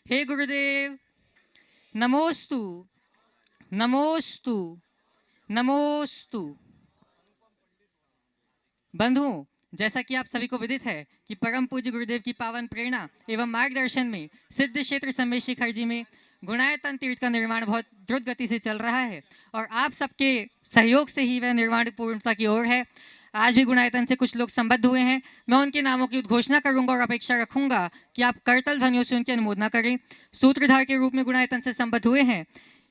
हे गुरुदेव, नमोस्तु, नमोस्तु, नमोस्तु। बंधुओं, जैसा कि आप सभी को विदित है कि परम पूज्य गुरुदेव की पावन प्रेरणा एवं मार्गदर्शन में सिद्ध क्षेत्र सम्मेद शिखर जी में गुणायतन तीर्थ का निर्माण बहुत द्रुत गति से चल रहा है और आप सबके सहयोग से ही वह निर्माण पूर्णता की ओर है। आज भी गुणायतन से कुछ लोग संबद्ध हुए हैं। मैं उनके नामों की उद्घोषणा करूंगा और अपेक्षा रखूंगा कि आप करतल ध्वनियों से उनकी अनुमोदना करें। सूत्रधार के रूप में गुणायतन से संबद्ध हुए हैं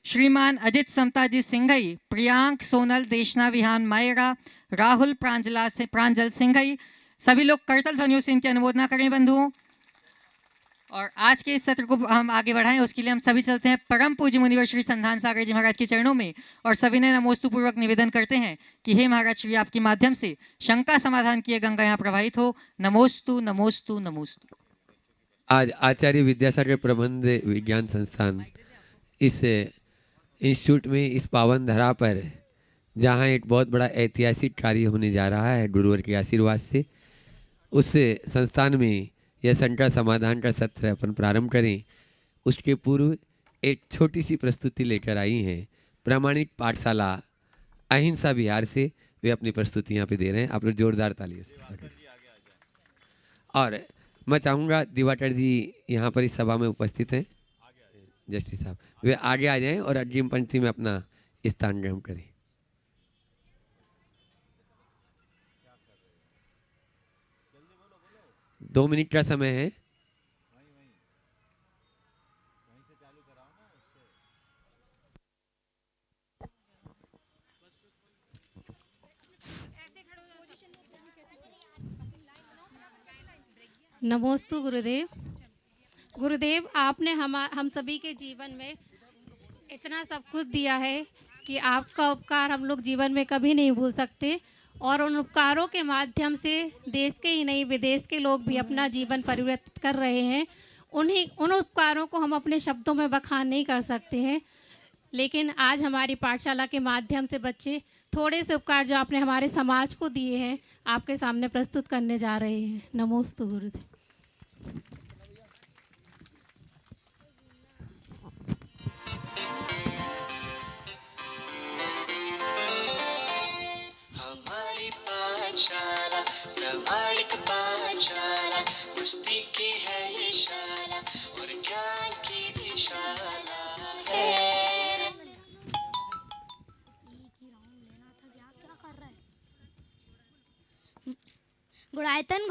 श्रीमान अजित समताजी सिंघई, प्रियांक सोनल देशना विहान मायरा, राहुल प्रांजल सिंघई। सभी लोग करतल ध्वनियों से इनकी अनुमोदना करें बंधुओं। और आज के इस सत्र को हम आगे बढ़ाएं उसके लिए हम सभी चलते हैं परम पूज्य मुनिवर श्री संधान सागर जी महाराज के चरणों में और सभी ने नमोस्तु पूर्वक निवेदन करते हैं कि हे महाराज श्री, आपके माध्यम से शंका समाधान किए गंगा यहाँ प्रवाहित हो। नमोस्तु, नमोस्तु, नमोस्तु। आज आचार्य विद्यासागर प्रबंध विज्ञान संस्थान इस इंस्टीट्यूट में इस पावन धरा पर जहाँ एक बहुत बड़ा ऐतिहासिक कार्य होने जा रहा है गुरुवर के आशीर्वाद से, उस संस्थान में यह शंका समाधान का सत्र अपन प्रारंभ करें। उसके पूर्व एक छोटी सी प्रस्तुति लेकर आई हैं प्रामाणिक पाठशाला अहिंसा बिहार से। वे अपनी प्रस्तुति यहाँ पे दे रहे हैं। आप लोग जोरदार तालियों से। और मैं चाहूँगा दिवाकर जी यहाँ पर इस सभा में उपस्थित हैं, जस्टिस साहब, वे आगे आ जाएं और अग्रिम पंक्ति में अपना स्थान ग्रहण करें। दो मिनट का समय है। नमोस्तु गुरुदेव। गुरुदेव, आपने हम सभी के जीवन में इतना सब कुछ दिया है कि आपका उपकार हम लोग जीवन में कभी नहीं भूल सकते और उन उपकारों के माध्यम से देश के ही नहीं विदेश के लोग भी अपना जीवन परिवर्तित कर रहे हैं। उन उपकारों को हम अपने शब्दों में बखान नहीं कर सकते हैं, लेकिन आज हमारी पाठशाला के माध्यम से बच्चे थोड़े से उपकार जो आपने हमारे समाज को दिए हैं आपके सामने प्रस्तुत करने जा रहे हैं। नमोस्तु गुरुदेव। हमारी पाठशाला प्रामाणिक पाठशाला, कुश्ती की है ये शाला और ज्ञान की भी शाला है। गुणायतन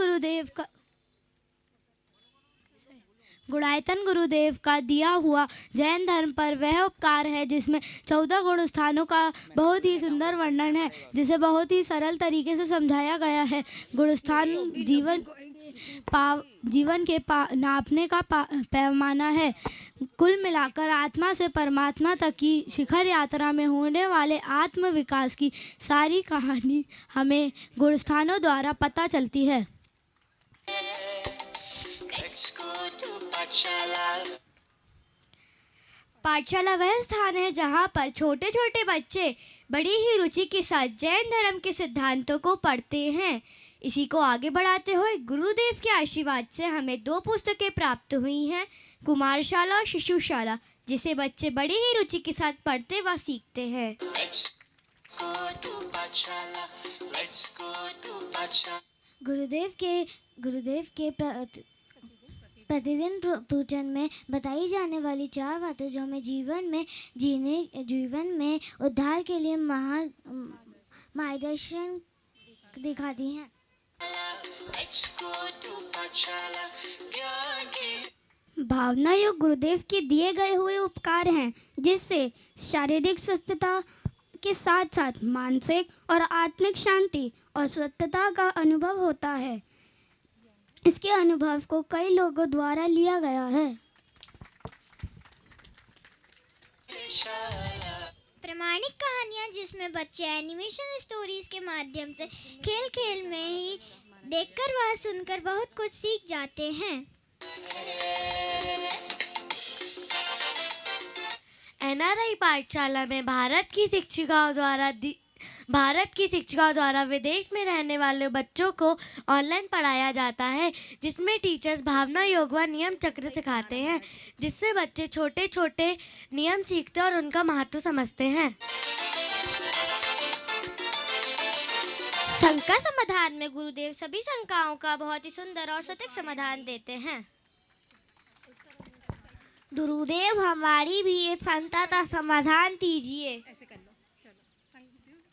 गुरुदेव का दिया हुआ जैन धर्म पर वह उपकार है जिसमें 14 गुण स्थानों का बहुत ही सुंदर वर्णन है, जिसे बहुत ही सरल तरीके से समझाया गया है। गुणस्थान जीवन के नापने का पैमाना है। कुल मिलाकर आत्मा से परमात्मा तक की शिखर यात्रा में होने वाले आत्म विकास की सारी कहानी हमें गुणस्थानों द्वारा पता चलती है। पाठशाला वह स्थान है जहाँ पर छोटे छोटे बच्चे बड़ी ही रुचि के साथ जैन धर्म के सिद्धांतों को पढ़ते हैं। इसी को आगे बढ़ाते हुए गुरुदेव के आशीर्वाद से हमें 2 पुस्तकें प्राप्त हुई हैं, कुमारशाला और शिशुशाला, जिसे बच्चे बड़ी ही रुचि के साथ पढ़ते व सीखते हैं। गुरुदेव के प्रतिदिन पूजन में बताई जाने वाली 4 बातें जो हमें जीवन में उद्धार के लिए मार्गदर्शन दिखाती हैं। भावना योग गुरुदेव के दिए गए हुए उपकार हैं, जिससे शारीरिक स्वस्थता के साथ साथ मानसिक और आत्मिक शांति और स्वस्थता का अनुभव होता है। इसके अनुभव को कई लोगों द्वारा लिया गया है। प्रामाणिक कहानियाँ जिसमें बच्चे एनिमेशन स्टोरीज के माध्यम से खेल खेल में ही देखकर व सुनकर बहुत कुछ सीख जाते हैं। एनआरआई पाठशाला में भारत की शिक्षिकाओं द्वारा भारत की शिक्षिका द्वारा विदेश में रहने वाले बच्चों को ऑनलाइन पढ़ाया जाता है, जिसमें टीचर्स भावना, योग व नियम चक्र सिखाते हैं, जिससे बच्चे छोटे छोटे नियम सीखते और उनका महत्व समझते हैं। शंका समाधान में गुरुदेव सभी शंकाओं का बहुत ही सुंदर और सटीक समाधान देते हैं। गुरुदेव हमारी भी एक शंका का समाधान दीजिए।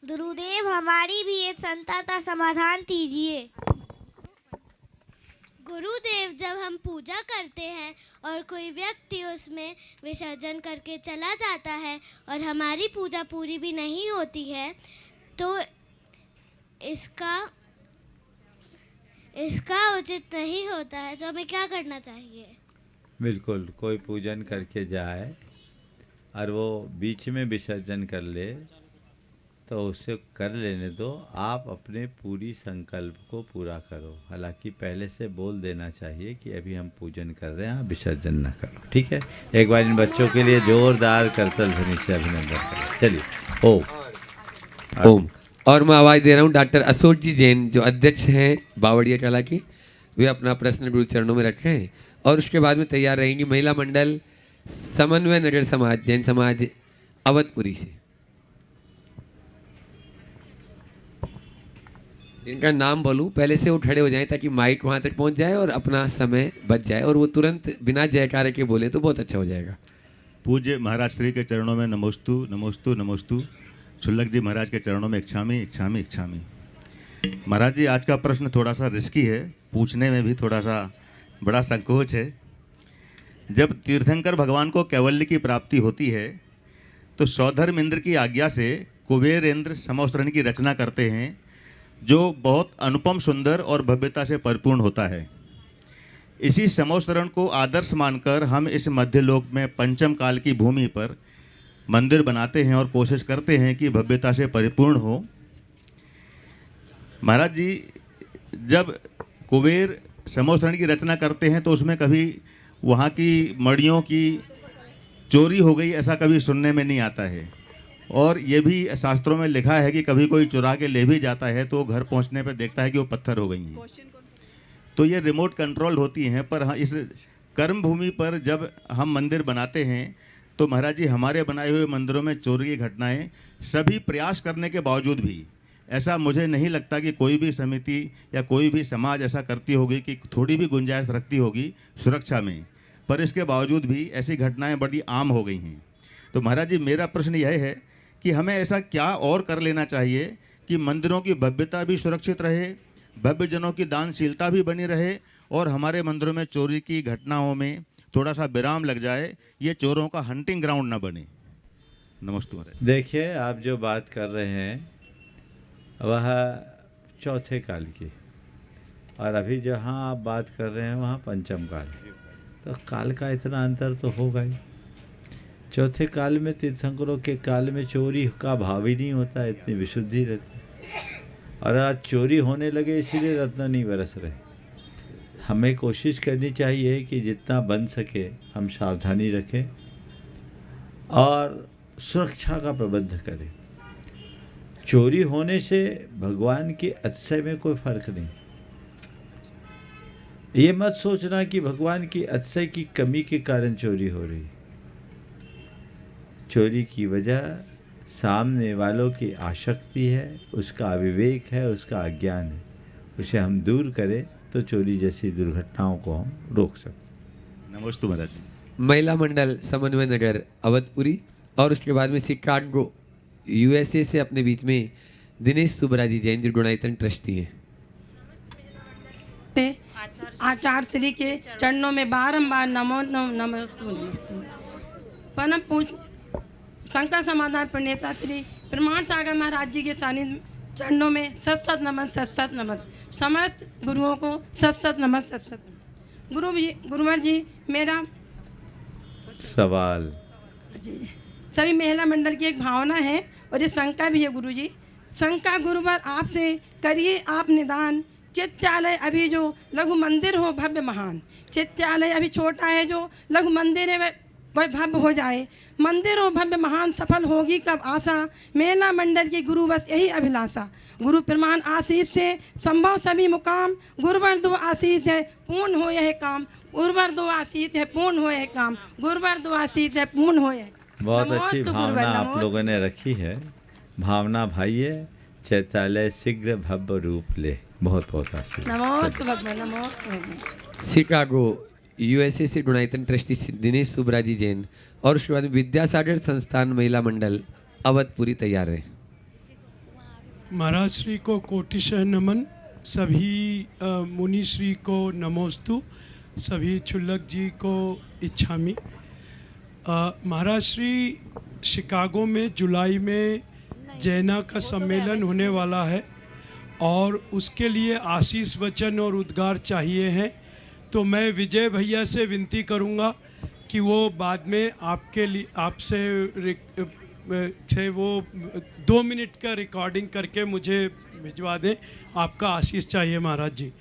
गुरुदेव हमारी भी एक शंका का समाधान दीजिए। गुरुदेव, जब हम पूजा करते हैं और कोई व्यक्ति उसमें विसर्जन करके चला जाता है और हमारी पूजा पूरी भी नहीं होती है, तो इसका उचित नहीं होता है, तो हमें क्या करना चाहिए? बिल्कुल, कोई पूजन करके जाए और वो बीच में विसर्जन कर ले तो उसे कर लेने दो, आप अपने पूरी संकल्प को पूरा करो। हालांकि पहले से बोल देना चाहिए कि अभी हम पूजन कर रहे हैं, आप विसर्जन ना करो। ठीक है, एक बार इन बच्चों के लिए जोरदार करतल ध्वनि से अभिनंदन करें। चलिए ओम। ओम। और मैं आवाज़ दे रहा हूँ डॉक्टर अशोक जी जैन, जो अध्यक्ष हैं बावड़िया टोला के, वे अपना प्रश्न गुरु चरणों में रखें और उसके बाद में तैयार रहेंगी महिला मंडल समन्वय नगर समाज जैन समाज अवधपुरी से, जिनका नाम बोलूं पहले से वो खड़े हो जाएं ताकि माइक वहां तक पहुंच जाए और अपना समय बच जाए, और वो तुरंत बिना जयकारे के बोले तो बहुत अच्छा हो जाएगा। पूज्य महाराज श्री के चरणों में नमोस्तु नमोस्तु नमोस्तु। शुल्लक जी महाराज के चरणों में इच्छामी इच्छामी इच्छामी। महाराज जी, आज का प्रश्न थोड़ा सा रिस्की है, पूछने में भी थोड़ा सा बड़ा संकोच है। जब तीर्थंकर भगवान को कैवल्य की प्राप्ति होती है तो सौधर्म इंद्र की आज्ञा से कुबेर इंद्र समौस्तरण की रचना करते हैं, जो बहुत अनुपम सुंदर और भव्यता से परिपूर्ण होता है। इसी समौस्तरण को आदर्श मानकर हम इस मध्यलोक में पंचम काल की भूमि पर मंदिर बनाते हैं और कोशिश करते हैं कि भव्यता से परिपूर्ण हो। महाराज जी, जब कुबेर समौस्तरण की रचना करते हैं तो उसमें कभी वहाँ की मड़ियों की चोरी हो गई ऐसा कभी सुनने में नहीं आता है, और ये भी शास्त्रों में लिखा है कि कभी कोई चुरा के ले भी जाता है तो घर पहुँचने पर देखता है कि वो पत्थर हो गई हैं। तो ये रिमोट कंट्रोल होती हैं, पर हाँ, इस कर्म भूमि पर जब हम मंदिर बनाते हैं तो महाराज जी, हमारे बनाए हुए मंदिरों में चोरी की घटनाएं सभी प्रयास करने के बावजूद भी, ऐसा मुझे नहीं लगता कि कोई भी समिति या कोई भी समाज ऐसा करती होगी कि थोड़ी भी गुंजाइश रखती होगी सुरक्षा में, पर इसके बावजूद भी ऐसी घटनाएं बड़ी आम हो गई हैं। तो महाराज जी, मेरा प्रश्न यह है कि हमें ऐसा क्या और कर लेना चाहिए कि मंदिरों की भव्यता भी सुरक्षित रहे, भव्य जनों की दानशीलता भी बनी रहे और हमारे मंदिरों में चोरी की घटनाओं में थोड़ा सा विराम लग जाए, ये चोरों का हंटिंग ग्राउंड ना बने। नमस्ते महाराज। देखिए, आप जो बात कर रहे हैं वह चौथे काल की, और अभी जहाँ आप बात कर रहे हैं वहाँ पंचम काल, तो काल का इतना अंतर तो होगा ही। चौथे काल में तीर्थंकरों के काल में चोरी का भाव ही नहीं होता, इतनी विशुद्धि रहती, और आज चोरी होने लगे इसीलिए रत्न नहीं बरस रहे। हमें कोशिश करनी चाहिए कि जितना बन सके हम सावधानी रखें और सुरक्षा का प्रबंध करें। चोरी होने से भगवान के अतिशय में कोई फर्क नहीं। ये मत सोचना कि भगवान की अतिशय की कमी के कारण चोरी हो रही। चोरी की वजह सामने वालों की आसक्ति है, उसका अविवेक है, उसका अज्ञान है। उसे हम दूर करें तो चोरी जैसी दुर्घटनाओं को हम रोक सकते। नमस्ते महाराज। महिला मंडल समन्वय नगर अवधपुरी, और उसके बाद में शिकागो यूएसए से अपने बीच में दिनेश सुबरा जी जैन, जो गुणायतन ट्रस्टी हैं। आचार्य श्री के चरणों में बारंबार नमो नमस्तु नमस्तु। परम पूज्य शंकर समाधान प्रणेता श्री प्रमाण सागर महाराज जी के सानिध्य चरणों में सत नमन सत नमन। समस्त गुरुओं को सत नमन सत। गुरुवर जी, मेरा सवाल जी, सभी महिला मंडल की एक भावना है और ये शंका भी है गुरु जी। शंका गुरुवर आपसे करिए आप निदान। चित्यालय अभी जो लघु मंदिर हो भव्य महान, चित्यालय अभी छोटा है, जो लघु मंदिर है वह वह भव्य हो जाए। मंदिर और भव्य महान सफल होगी कब आशा, मेला मंडल की गुरु बस यही अभिलाषा। गुरु प्रमाण आशीष से संभव सभी मुकाम, गुरुवर दो आशीष है पूर्ण हो यह काम। गुरुवर दो आशीष है पूर्ण हो यह काम, गुरुवर दो आशीष है पूर्ण हो यह। बहुत अच्छी भावना आप लोगों ने रखी है। भावना भाइये, चैतालय शीघ्र भव्य रूप ले। बहुत बहुत आशीष। नमोस्तु भगवान, नमोस्तु भगवान। शिकागो यूएसए से गुणायतन ट्रस्टी दिनेश सुब्राजी जैन और उसके बाद विद्यासागर संस्थान महिला मंडल अवधपुरी तैयार है। महाराज श्री को कोटिशः नमन, सभी मुनि श्री को नमोस्तु, सभी छुल्लक जी को इच्छामि। महाराज श्री शिकागो में जुलाई में जैना का सम्मेलन होने वाला है और उसके लिए आशीष वचन और उद्गार चाहिए हैं। तो मैं विजय भैया से विनती करूंगा कि वो बाद में आपके लिए आपसे वो 2 मिनट का रिकॉर्डिंग करके मुझे भिजवा दें। आपका आशीष चाहिए महाराज जी।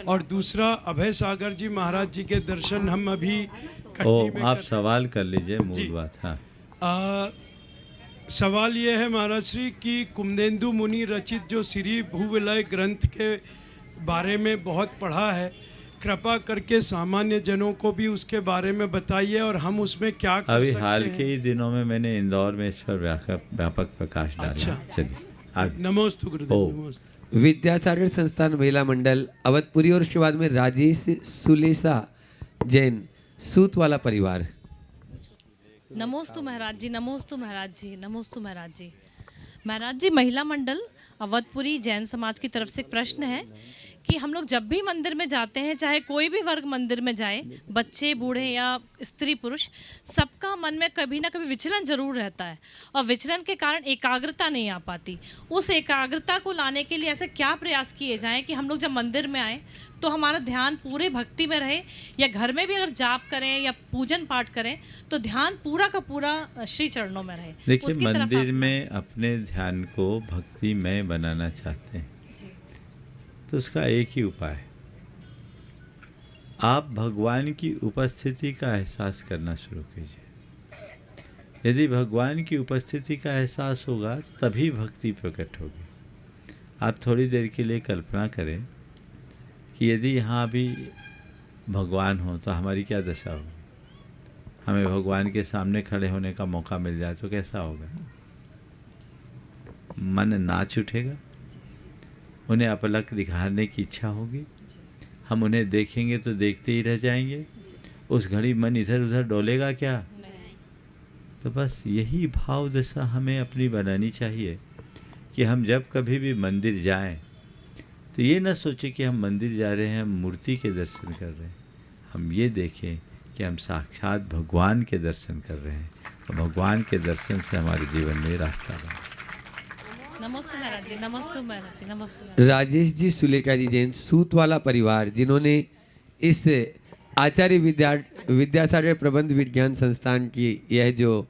और दूसरा अभय सागर जी महाराज जी के दर्शन हम अभी आप सवाल कर लीजिए, मूल बात। हाँ, सवाल ये है महाराज श्री कि कुमदेंदु मुनि रचित जो श्री भूविलय ग्रंथ के बारे में बहुत पढ़ा है, कृपा करके सामान्य जनों को भी उसके बारे में बताइए और हम उसमें क्या कर अभी सकते हाल हैं। के ही दिनों में मैंने इंदौर में इस पर व्यापक प्रकाश डाला। अच्छा। चलिए नमोस्तु गुरुदेव, नमोस्तु। विद्यासागर संस्थान महिला मंडल अवधपुरी और उसके बाद में राजेश सुलेसा जैन सूत वाला परिवार। नमोस्तु महाराज जी, नमोस्तु महाराज जी, नमोस्तु महाराज जी। महाराज जी, महिला मंडल अवधपुरी जैन समाज की तरफ से एक प्रश्न है कि हम लोग जब भी मंदिर में जाते हैं, चाहे कोई भी वर्ग मंदिर में जाए, बच्चे बूढ़े या स्त्री पुरुष, सबका मन में कभी ना कभी विचलन जरूर रहता है और विचलन के कारण एकाग्रता नहीं आ पाती। उस एकाग्रता को लाने के लिए ऐसे क्या प्रयास किए जाएं कि हम लोग जब मंदिर में आए तो हमारा ध्यान पूरे भक्ति में रहे, या घर में भी अगर जाप करें या पूजन पाठ करें तो ध्यान पूरा का पूरा श्री चरणों में रहे। देखिए, मंदिर में अपने ध्यान को भक्तिमय बनाना चाहते हैं तो उसका एक ही उपाय है, आप भगवान की उपस्थिति का एहसास करना शुरू कीजिए। यदि भगवान की उपस्थिति का एहसास होगा तभी भक्ति प्रकट होगी। आप थोड़ी देर के लिए कल्पना करें कि यदि यहाँ अभी भगवान हो तो हमारी क्या दशा होगी। हमें भगवान के सामने खड़े होने का मौका मिल जाए तो कैसा होगा। मन नाच उठेगा, उन्हें अपलक दिखाने की इच्छा होगी, हम उन्हें देखेंगे तो देखते ही रह जाएंगे। उस घड़ी मन इधर उधर डोलेगा क्या। तो बस यही भाव दशा हमें अपनी बनानी चाहिए कि हम जब कभी भी मंदिर जाएं तो ये ना सोचें कि हम मंदिर जा रहे हैं, हम मूर्ति के दर्शन कर रहे हैं। हम ये देखें कि हम साक्षात भगवान के दर्शन कर रहे हैं और भगवान के दर्शन से हमारे जीवन में रास्ता बने। नमस्ते महाराज जी, नमस्ते महाराज जी, नमस्ते। राजेश जी सुलेखा जी जैन सूत वाला परिवार, जिन्होंने इस आचार्य विद्यासागर प्रबंध विज्ञान संस्थान की यह जो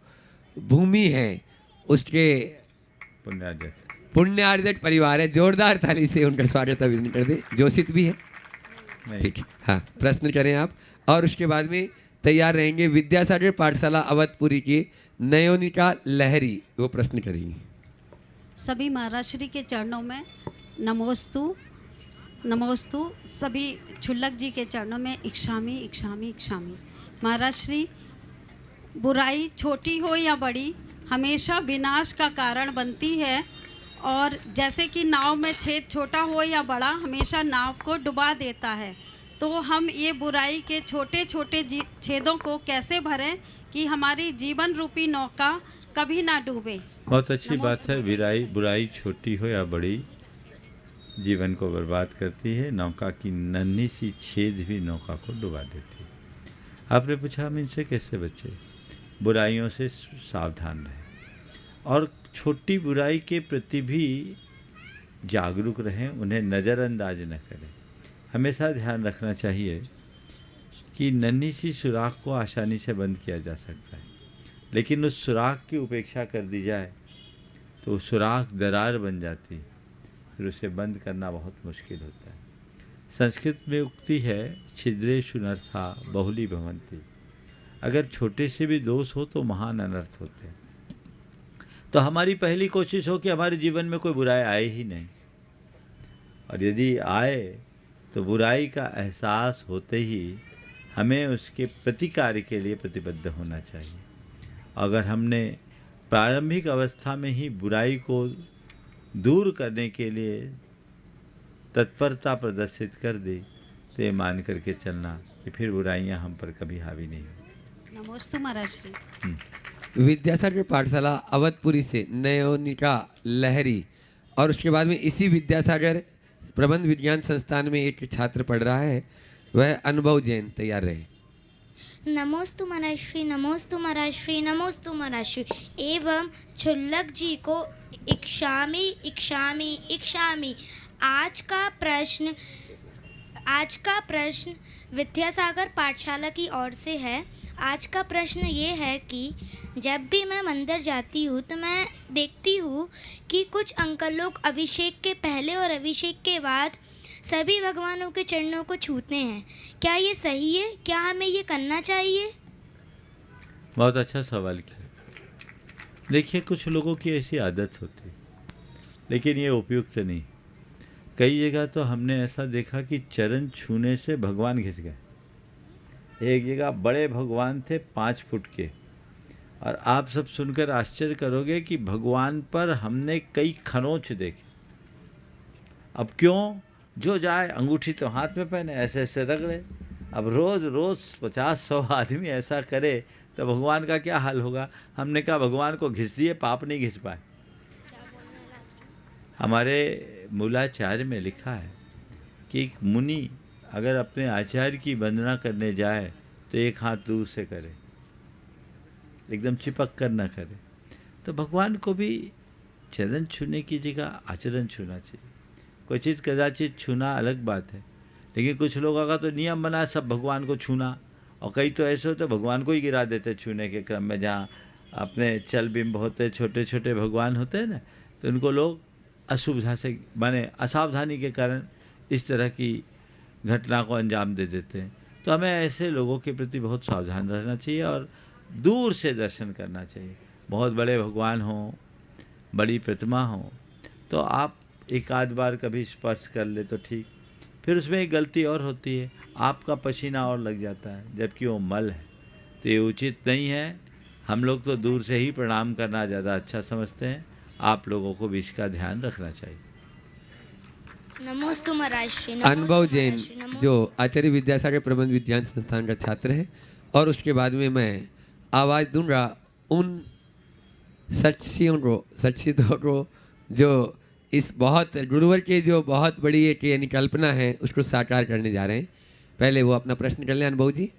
भूमि है उसके पुण्यार्जक परिवार है। जोरदार ताली से उनका स्वागत अभिनंदन कर दे। जोशित भी है, ठीक है। हाँ, प्रश्न करें आप। और उसके बाद में तैयार रहेंगे विद्यासागर पाठशाला अवधपुरी की नयोनिका लहरी, वो प्रश्न करेंगी। सभी महाराज श्री के चरणों में नमोस्तु, नमोस्तु। सभी छुल्लक जी के चरणों में इक्षामी, इक्षामी, इक्षामी। महाराज श्री, बुराई छोटी हो या बड़ी हमेशा विनाश का कारण बनती है, और जैसे कि नाव में छेद छोटा हो या बड़ा हमेशा नाव को डुबा देता है। तो हम ये बुराई के छोटे छोटे छेदों को कैसे भरें कि हमारी जीवन रूपी नौका कभी ना डूबे। बहुत अच्छी बात है। बुराई छोटी हो या बड़ी जीवन को बर्बाद करती है। नौका की नन्ही सी छेद भी नौका को डुबा देती है। आपने पूछा हम इनसे कैसे बचें। बुराइयों से सावधान रहें और छोटी बुराई के प्रति भी जागरूक रहें, उन्हें नज़रअंदाज न करें। हमेशा ध्यान रखना चाहिए कि नन्ही सी सुराख को आसानी से बंद किया जा सकता है, लेकिन उस सुराख की उपेक्षा कर दी जाए तो सुराख दरार बन जाती है, फिर उसे बंद करना बहुत मुश्किल होता है। संस्कृत में उक्ति है, छिद्रेषु नरसा बहुली भवन्ति। अगर छोटे से भी दोष हो तो महान अनर्थ होते हैं। तो हमारी पहली कोशिश हो कि हमारे जीवन में कोई बुराई आए ही नहीं, और यदि आए तो बुराई का एहसास होते ही हमें उसके प्रतिकार के लिए प्रतिबद्ध होना चाहिए। अगर हमने प्रारंभिक अवस्था में ही बुराई को दूर करने के लिए तत्परता प्रदर्शित कर दी तो ये मान करके चलना कि फिर बुराइयां हम पर कभी हावी नहीं होंगी। नमोस्तु महाराज श्री। विद्यासागर पाठशाला अवधपुरी से नयोनिका लहरी, और उसके बाद में इसी विद्यासागर प्रबंध विज्ञान संस्थान में एक छात्र पढ़ रहा है, वह अनुभव जैन। तैयार रहे। नमोस्तु महाराज श्री, नमोस्तु महाराज श्री, नमोस्तु महाराज श्री। एवं क्षुल्लक जी को इक्षामि इक्षामि इक्षामि। आज का प्रश्न विद्यासागर पाठशाला की ओर से है। आज का प्रश्न ये है कि जब भी मैं मंदिर जाती हूँ तो मैं देखती हूँ कि कुछ अंकल लोग अभिषेक के पहले और अभिषेक के बाद सभी भगवानों के चरणों को छूते हैं। क्या ये सही है? क्या हमें ये करना चाहिए? बहुत अच्छा सवाल किया। देखिए, कुछ लोगों की ऐसी आदत होती है, लेकिन ये उपयुक्त नहीं। कई जगह तो हमने ऐसा देखा कि चरण छूने से भगवान घिस गए। एक जगह बड़े भगवान थे 5 फुट के, और आप सब सुनकर आश्चर्य करोगे कि भगवान पर हमने कई खरोंच देखे। अब क्यों? जो जाए अंगूठी तो हाथ में पहने, ऐसे ऐसे रगड़े। अब रोज़ रोज़ 50-100 आदमी ऐसा करे तो भगवान का क्या हाल होगा। हमने कहा भगवान को घिस दिए, पाप नहीं घिस पाए। हमारे मूलाचार्य में लिखा है कि एक मुनि अगर अपने आचार्य की वंदना करने जाए तो एक हाथ दूर से करे, एकदम चिपक कर न करे। तो भगवान को भी चरण छूने की जगह आचरण छूना चाहिए। कोई चीज़ कदाचित छूना अलग बात है, लेकिन कुछ लोगों का तो नियम बना सब भगवान को छूना, और कई तो ऐसे होते भगवान को ही गिरा देते छूने के क्रम में। जहाँ अपने चल बिंब होते, छोटे छोटे भगवान होते हैं ना, तो उनको लोग असुविधा से माने असावधानी के कारण इस तरह की घटना को अंजाम दे देते हैं। तो हमें ऐसे लोगों के प्रति बहुत सावधान रहना चाहिए और दूर से दर्शन करना चाहिए। बहुत बड़े भगवान हों, बड़ी प्रतिमा हो, तो आप एक आध बार कभी स्पर्श कर ले तो ठीक। फिर उसमें एक गलती और होती है, आपका पसीना और लग जाता है जबकि वो मल है, तो ये उचित नहीं है। हम लोग तो दूर से ही प्रणाम करना ज़्यादा अच्छा समझते हैं। आप लोगों को भी इसका ध्यान रखना चाहिए। नमोस्तु महाराज श्री। अनुभव जैन जो आचार्य विद्यासागर प्रबंध विज्ञान संस्थान का छात्र है, और उसके बाद में मैं आवाज़ दूंगा उन सच्चिदों को जो इस बहुत गुरुवर के जो बहुत बड़ी एक यानी कल्पना है उसको साकार करने जा रहे हैं। पहले वो अपना प्रश्न कर लें अनुभव जी,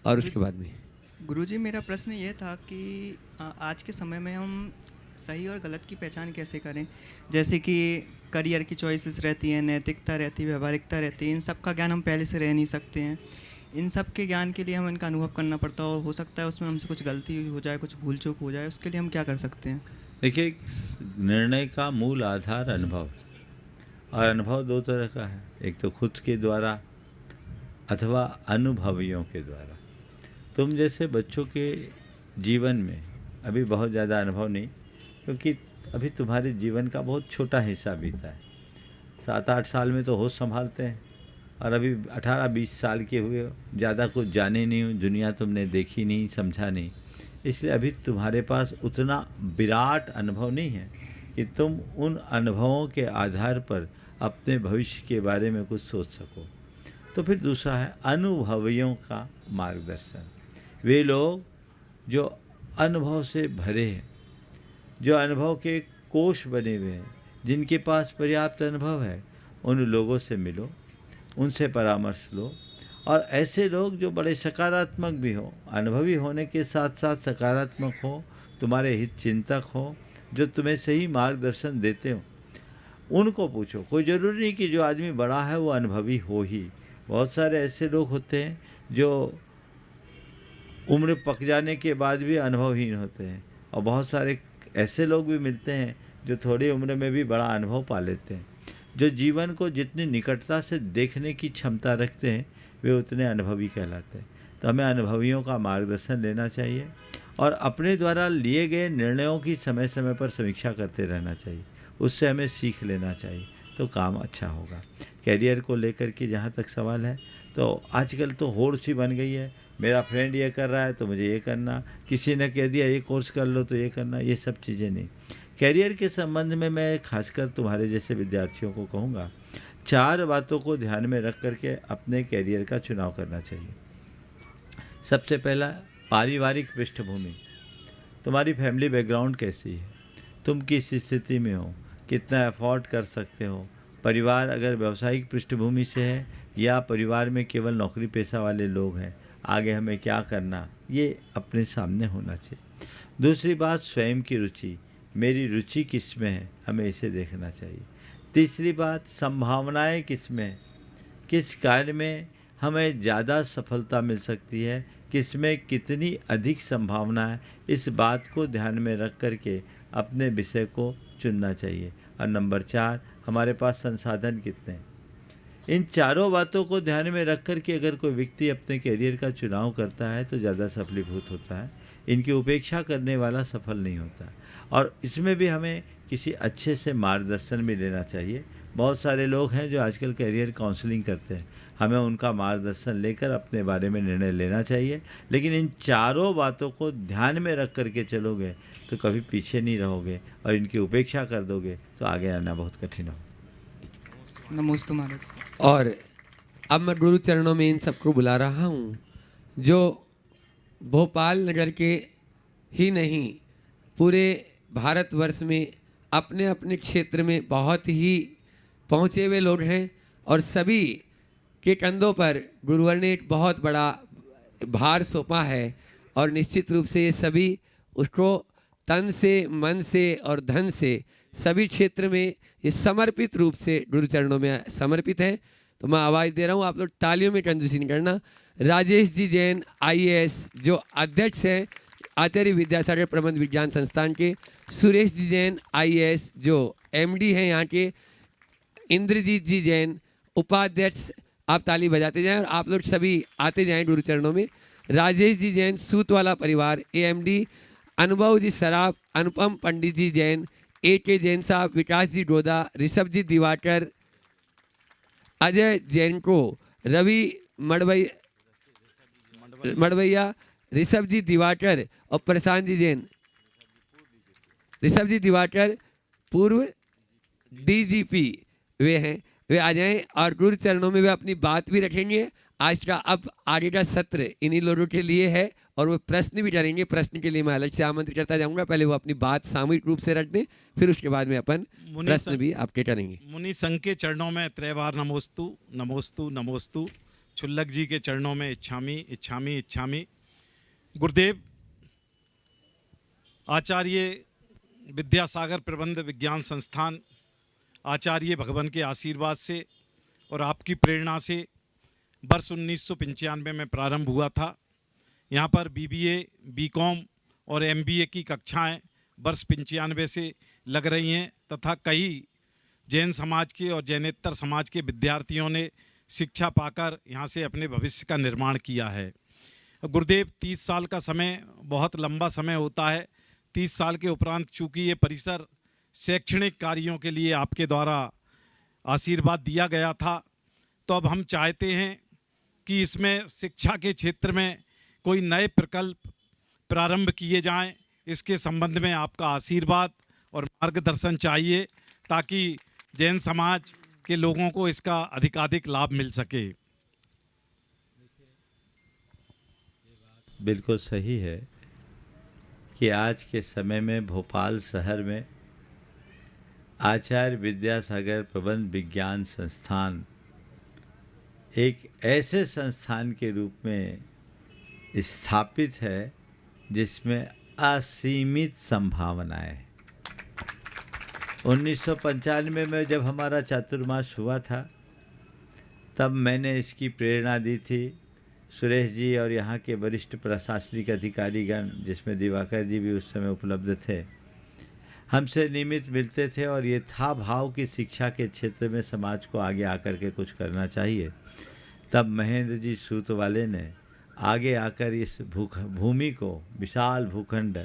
और उसके बाद में। गुरुजी, मेरा प्रश्न ये था कि आज के समय में हम सही और गलत की पहचान कैसे करें? जैसे कि करियर की चॉइसेस रहती हैं, नैतिकता रहती है, व्यवहारिकता रहती है, इन सब का ज्ञान हम पहले से रह नहीं सकते हैं। इन सब के ज्ञान के लिए हमें इनका अनुभव करना पड़ता है, और हो सकता है उसमें हमसे कुछ गलती हो जाए, कुछ भूल चूक हो जाए, उसके लिए हम क्या कर सकते हैं? देखिए, निर्णय का मूल आधार अनुभव, और अनुभव 2 तरह का है, एक तो खुद के द्वारा अथवा अनुभवियों के द्वारा। तुम जैसे बच्चों के जीवन में अभी बहुत ज़्यादा अनुभव नहीं, क्योंकि अभी तुम्हारे जीवन का बहुत छोटा हिस्सा बीता है। 7-8 साल में तो होश संभालते हैं, और अभी 18-20 साल के हुए हो, ज़्यादा कुछ जाने नहीं हो, दुनिया तुमने देखी नहीं, समझा नहीं, इसलिए अभी तुम्हारे पास उतना विराट अनुभव नहीं है कि तुम उन अनुभवों के आधार पर अपने भविष्य के बारे में कुछ सोच सको। तो फिर दूसरा है अनुभवियों का मार्गदर्शन। वे लोग जो अनुभव से भरे हैं, जो अनुभव के कोष बने हुए हैं, जिनके पास पर्याप्त अनुभव है, उन लोगों से मिलो, उनसे परामर्श लो। और ऐसे लोग जो बड़े सकारात्मक भी हो, अनुभवी होने के साथ साथ सकारात्मक हो, तुम्हारे हित चिंतक हो, जो तुम्हें सही मार्गदर्शन देते हो, उनको पूछो। कोई ज़रूरी नहीं कि जो आदमी बड़ा है वो अनुभवी हो ही। बहुत सारे ऐसे लोग होते हैं जो उम्र पक जाने के बाद भी अनुभवहीन होते हैं, और बहुत सारे ऐसे लोग भी मिलते हैं जो थोड़ी उम्र में भी बड़ा अनुभव पा लेते हैं। जो जीवन को जितनी निकटता से देखने की क्षमता रखते हैं वे उतने अनुभवी कहलाते हैं। तो हमें अनुभवियों का मार्गदर्शन लेना चाहिए और अपने द्वारा लिए गए निर्णयों की समय समय पर समीक्षा करते रहना चाहिए, उससे हमें सीख लेना चाहिए, तो काम अच्छा होगा। कैरियर को लेकर के जहाँ तक सवाल है, तो आजकल तो होड़ सी बन गई है, मेरा फ्रेंड ये कर रहा है तो मुझे ये करना, किसी ने कह दिया ये कोर्स कर लो तो ये करना, ये सब चीज़ें नहीं। कैरियर के संबंध में मैं खासकर तुम्हारे जैसे विद्यार्थियों को कहूँगा, 4 बातों को ध्यान में रख करके अपने कैरियर का चुनाव करना चाहिए। सबसे पहला, पारिवारिक पृष्ठभूमि, तुम्हारी फैमिली बैकग्राउंड कैसी है, तुम किस स्थिति में हो, कितना अफोर्ड कर सकते हो, परिवार अगर व्यावसायिक पृष्ठभूमि से है या परिवार में केवल नौकरी पेशा वाले लोग हैं, आगे हमें क्या करना, ये अपने सामने होना चाहिए। दूसरी बात, स्वयं की रुचि, मेरी रुचि किस में है, हमें इसे देखना चाहिए। तीसरी बात, संभावनाएं किस में, किस कार्य में हमें ज़्यादा सफलता मिल सकती है, किस में कितनी अधिक संभावना है, इस बात को ध्यान में रख करके अपने विषय को चुनना चाहिए। और नंबर 4, हमारे पास संसाधन कितने हैं। इन चारों बातों को ध्यान में रख कर के अगर कोई व्यक्ति अपने करियर का चुनाव करता है तो ज़्यादा सफलीभूत होता है। इनकी उपेक्षा करने वाला सफल नहीं होता। और इसमें भी हमें किसी अच्छे से मार्गदर्शन भी लेना चाहिए। बहुत सारे लोग हैं जो आजकल करियर काउंसलिंग करते हैं, हमें उनका मार्गदर्शन लेकर अपने बारे में निर्णय लेना चाहिए। लेकिन इन चारों बातों को ध्यान में रख करके चलोगे तो कभी पीछे नहीं रहोगे, और इनकी उपेक्षा कर दोगे तो आगे आना बहुत कठिन हो। नमोस्तु महाराज। और अब मैं गुरु चरणों में इन सबको बुला रहा हूँ जो भोपाल नगर के ही नहीं पूरे भारतवर्ष में अपने अपने क्षेत्र में बहुत ही पहुँचे हुए लोग हैं, और सभी के कंधों पर गुरुवर ने एक बहुत बड़ा भार सौंपा है, और निश्चित रूप से ये सभी उसको तन से, मन से और धन से सभी क्षेत्र में ये समर्पित रूप से गुरु चरणों में समर्पित है। तो मैं आवाज़ दे रहा हूँ, आप लोग तालियों में कंजूसी नहीं करना। राजेश जी जैन IAS जो अध्यक्ष हैं आचार्य विद्यासागर प्रबंध विज्ञान संस्थान के, सुरेश जी जैन IAS जो MD हैं यहाँ के, इंद्रजीत जी जैन उपाध्यक्ष, आप ताली बजाते जाएं और आप लोग सभी आते जाएं गुरु चरणों में। राजेश जी जैन सूतवाला परिवार AMD, अनुभव जी सराफ, अनुपम पंडित जी जैन, AK जैन साहब, विकास जी डोदा, ऋषभ जी दिवाकर, अजय जैन को, रवि मड़वैया, ऋषभ जी दिवाकर और प्रशांत जी जैन। ऋषभ जी दिवाकर पूर्व DGP वे हैं, वे आ जाएं और गुरु चरणों में वे अपनी बात भी रखेंगे। आज का अब आगे का सत्र इन्हीं लोगों के लिए है और वो प्रश्न भी करेंगे। प्रश्न के लिए मैं अलग से आमंत्रित करता जाऊंगा, पहले वो अपनी बात सामूहिक रूप से रख दें, फिर उसके बाद में अपन प्रश्न भी आपके करेंगे। मुनि संघ के चरणों में त्रैवार नमोस्तु नमोस्तु नमोस्तु। छुल्लक जी के चरणों में इच्छामी इच्छामी इच्छामी। गुरुदेव आचार्य विद्यासागर प्रबंध विज्ञान संस्थान, आचार्य भगवान के आशीर्वाद से और आपकी प्रेरणा से वर्ष 1995 में प्रारंभ हुआ था। यहाँ पर BBA, BCom और MBA की कक्षाएं वर्ष 95 से लग रही हैं तथा कई जैन समाज के और जैनेतर समाज के विद्यार्थियों ने शिक्षा पाकर यहाँ से अपने भविष्य का निर्माण किया है। गुरुदेव 30 साल का समय बहुत लंबा समय होता है। 30 साल के उपरांत चूँकि ये परिसर शैक्षणिक कार्यों के लिए आपके द्वारा आशीर्वाद दिया गया था, तो अब हम चाहते हैं कि इसमें शिक्षा के क्षेत्र में कोई नए प्रकल्प प्रारंभ किए जाएं। इसके संबंध में आपका आशीर्वाद और मार्गदर्शन चाहिए ताकि जैन समाज के लोगों को इसका अधिकाधिक लाभ मिल सके। बिल्कुल सही है कि आज के समय में भोपाल शहर में आचार्य विद्यासागर प्रबंध विज्ञान संस्थान एक ऐसे संस्थान के रूप में स्थापित है जिसमें असीमित संभावनाएं। 1995 में जब हमारा चातुर्मास हुआ था तब मैंने इसकी प्रेरणा दी थी। सुरेश जी और यहाँ के वरिष्ठ प्रशासनिक अधिकारीगण, जिसमें दिवाकर जी भी उस समय उपलब्ध थे, हमसे नियमित मिलते थे और ये था भाव कि शिक्षा के क्षेत्र में समाज को आगे आकर के कुछ करना चाहिए। तब महेंद्र जी सूत वाले ने आगे आकर इस भूमि को, विशाल भूखंड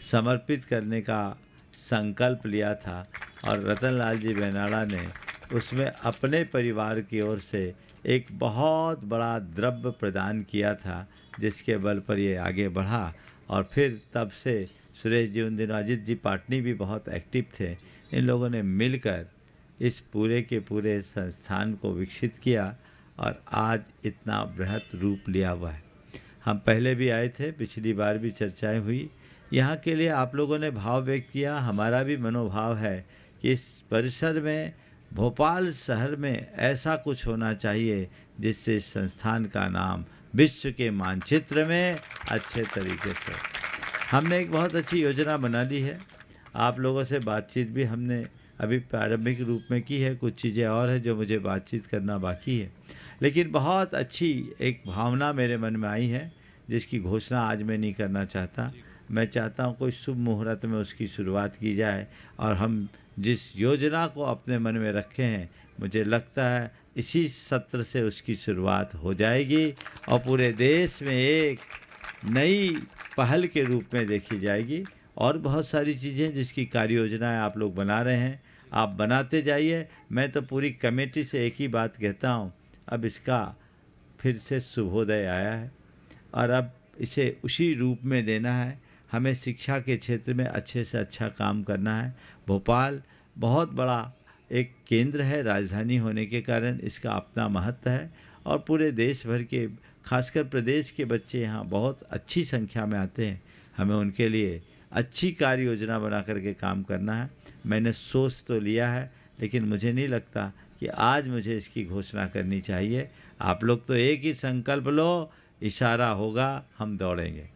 समर्पित करने का संकल्प लिया था और रतनलाल जी बेनाड़ा ने उसमें अपने परिवार की ओर से एक बहुत बड़ा द्रव्य प्रदान किया था, जिसके बल पर ये आगे बढ़ा। और फिर तब से सुरेश जी, उन दिनों अजित जी पाटनी भी बहुत एक्टिव थे, इन लोगों ने मिलकर इस पूरे के पूरे संस्थान को विकसित किया और आज इतना बृहत रूप लिया हुआ है। हम पहले भी आए थे, पिछली बार भी चर्चाएं हुई। यहाँ के लिए आप लोगों ने भाव व्यक्त किया, हमारा भी मनोभाव है कि इस परिसर में, भोपाल शहर में ऐसा कुछ होना चाहिए जिससे इस संस्थान का नाम विश्व के मानचित्र में अच्छे तरीके से। हमने एक बहुत अच्छी योजना बना ली है। आप लोगों से बातचीत भी हमने अभी प्रारंभिक रूप में की है, कुछ चीज़ें और हैं जो मुझे बातचीत करना बाकी है, लेकिन बहुत अच्छी एक भावना मेरे मन में आई है जिसकी घोषणा आज मैं नहीं करना चाहता। मैं चाहता हूँ कोई शुभ मुहूर्त में उसकी शुरुआत की जाए और हम जिस योजना को अपने मन में रखे हैं, मुझे लगता है इसी सत्र से उसकी शुरुआत हो जाएगी और पूरे देश में एक नई पहल के रूप में देखी जाएगी। और बहुत सारी चीज़ें जिसकी कार्य योजनाएँ आप लोग बना रहे हैं, आप बनाते जाइए। मैं तो पूरी कमेटी से एक ही बात कहता हूँ, अब इसका फिर से शुभोदय आया है और अब इसे उसी रूप में देना है। हमें शिक्षा के क्षेत्र में अच्छे से अच्छा काम करना है। भोपाल बहुत बड़ा एक केंद्र है, राजधानी होने के कारण इसका अपना महत्व है और पूरे देश भर के, खासकर प्रदेश के बच्चे यहाँ बहुत अच्छी संख्या में आते हैं। हमें उनके लिए अच्छी कार्य योजना बना करके काम करना है। मैंने सोच तो लिया है, लेकिन मुझे नहीं लगता कि आज मुझे इसकी घोषणा करनी चाहिए। आप लोग तो एक ही संकल्प लो, इशारा होगा, हम दौड़ेंगे।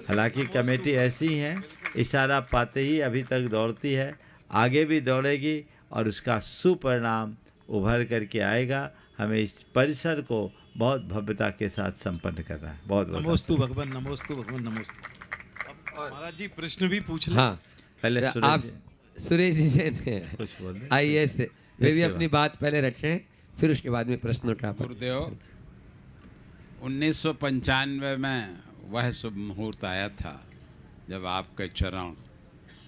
हालांकि कमेटी ऐसी है, इशारा पाते ही अभी तक दौड़ती है, आगे भी दौड़ेगी और उसका सुपरिणाम उभर करके आएगा। हमें इस परिसर को बहुत भव्यता के साथ संपन्न करना है। बहुत बहुत नमोस्तु भगवान, नमोस्तु भगवान, नमोस्तु। महाराज जी प्रश्न भी पूछ लें। हाँ, पहले आप सुरेश जी से आइए, वे भी अपनी बात पहले रखें, फिर उसके बाद में प्रश्न उठा। गुरुदेव, 1995 में वह शुभ मुहूर्त आया था जब आपके चरण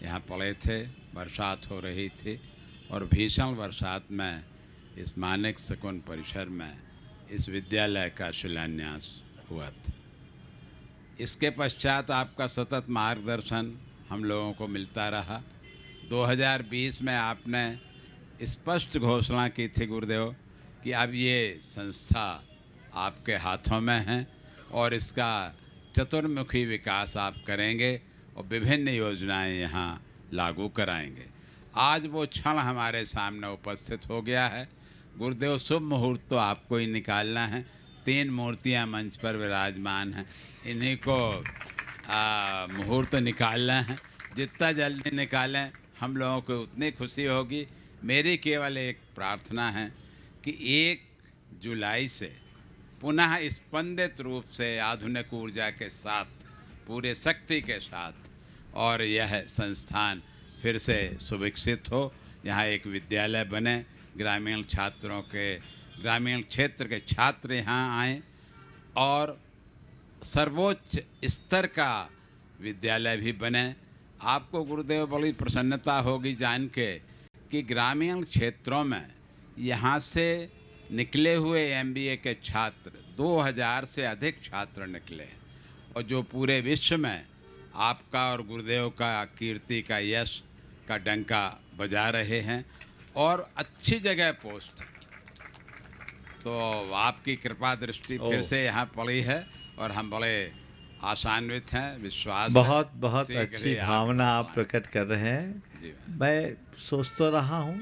यहाँ पड़े थे, बरसात हो रही थी और भीषण बरसात में इस मानिक शकुन परिसर में इस विद्यालय का शिलान्यास हुआ था। इसके पश्चात आपका सतत मार्गदर्शन हम लोगों को मिलता रहा। 2020 में आपने स्पष्ट घोषणा की थी गुरुदेव कि अब ये संस्था आपके हाथों में है और इसका चतुर्मुखी विकास आप करेंगे और विभिन्न योजनाएं यहाँ लागू कराएंगे। आज वो क्षण हमारे सामने उपस्थित हो गया है। गुरुदेव, शुभ मुहूर्त तो आपको ही निकालना है। 3 मूर्तियाँ मंच पर विराजमान हैं, इन्हीं को मुहूर्त निकालना है। जितना जल्दी निकालें हम लोगों को उतनी खुशी होगी। मेरी केवल एक प्रार्थना है कि 1 जुलाई से पुनः स्पंदित रूप से आधुनिक ऊर्जा के साथ, पूरे शक्ति के साथ और यह संस्थान फिर से सुविकसित हो। यहाँ एक विद्यालय बने, ग्रामीण छात्रों के, ग्रामीण क्षेत्र के छात्र यहाँ आएँ और सर्वोच्च स्तर का विद्यालय भी बने। आपको गुरुदेव बड़ी प्रसन्नता होगी जान के कि ग्रामीण क्षेत्रों में यहाँ से निकले हुए MBA के छात्र 2000 से अधिक छात्र निकले और जो पूरे विश्व में आपका और गुरुदेव का कीर्ति का, यश का डंका बजा रहे हैं और अच्छी जगह पोस्ट। तो आपकी कृपा दृष्टि फिर से यहाँ पड़ी है और हम बड़े आशान्वित हैं, विश्वास बहुत बहुत अच्छी भावना आप प्रकट कर रहे हैं। मैं सोच तो रहा हूँ,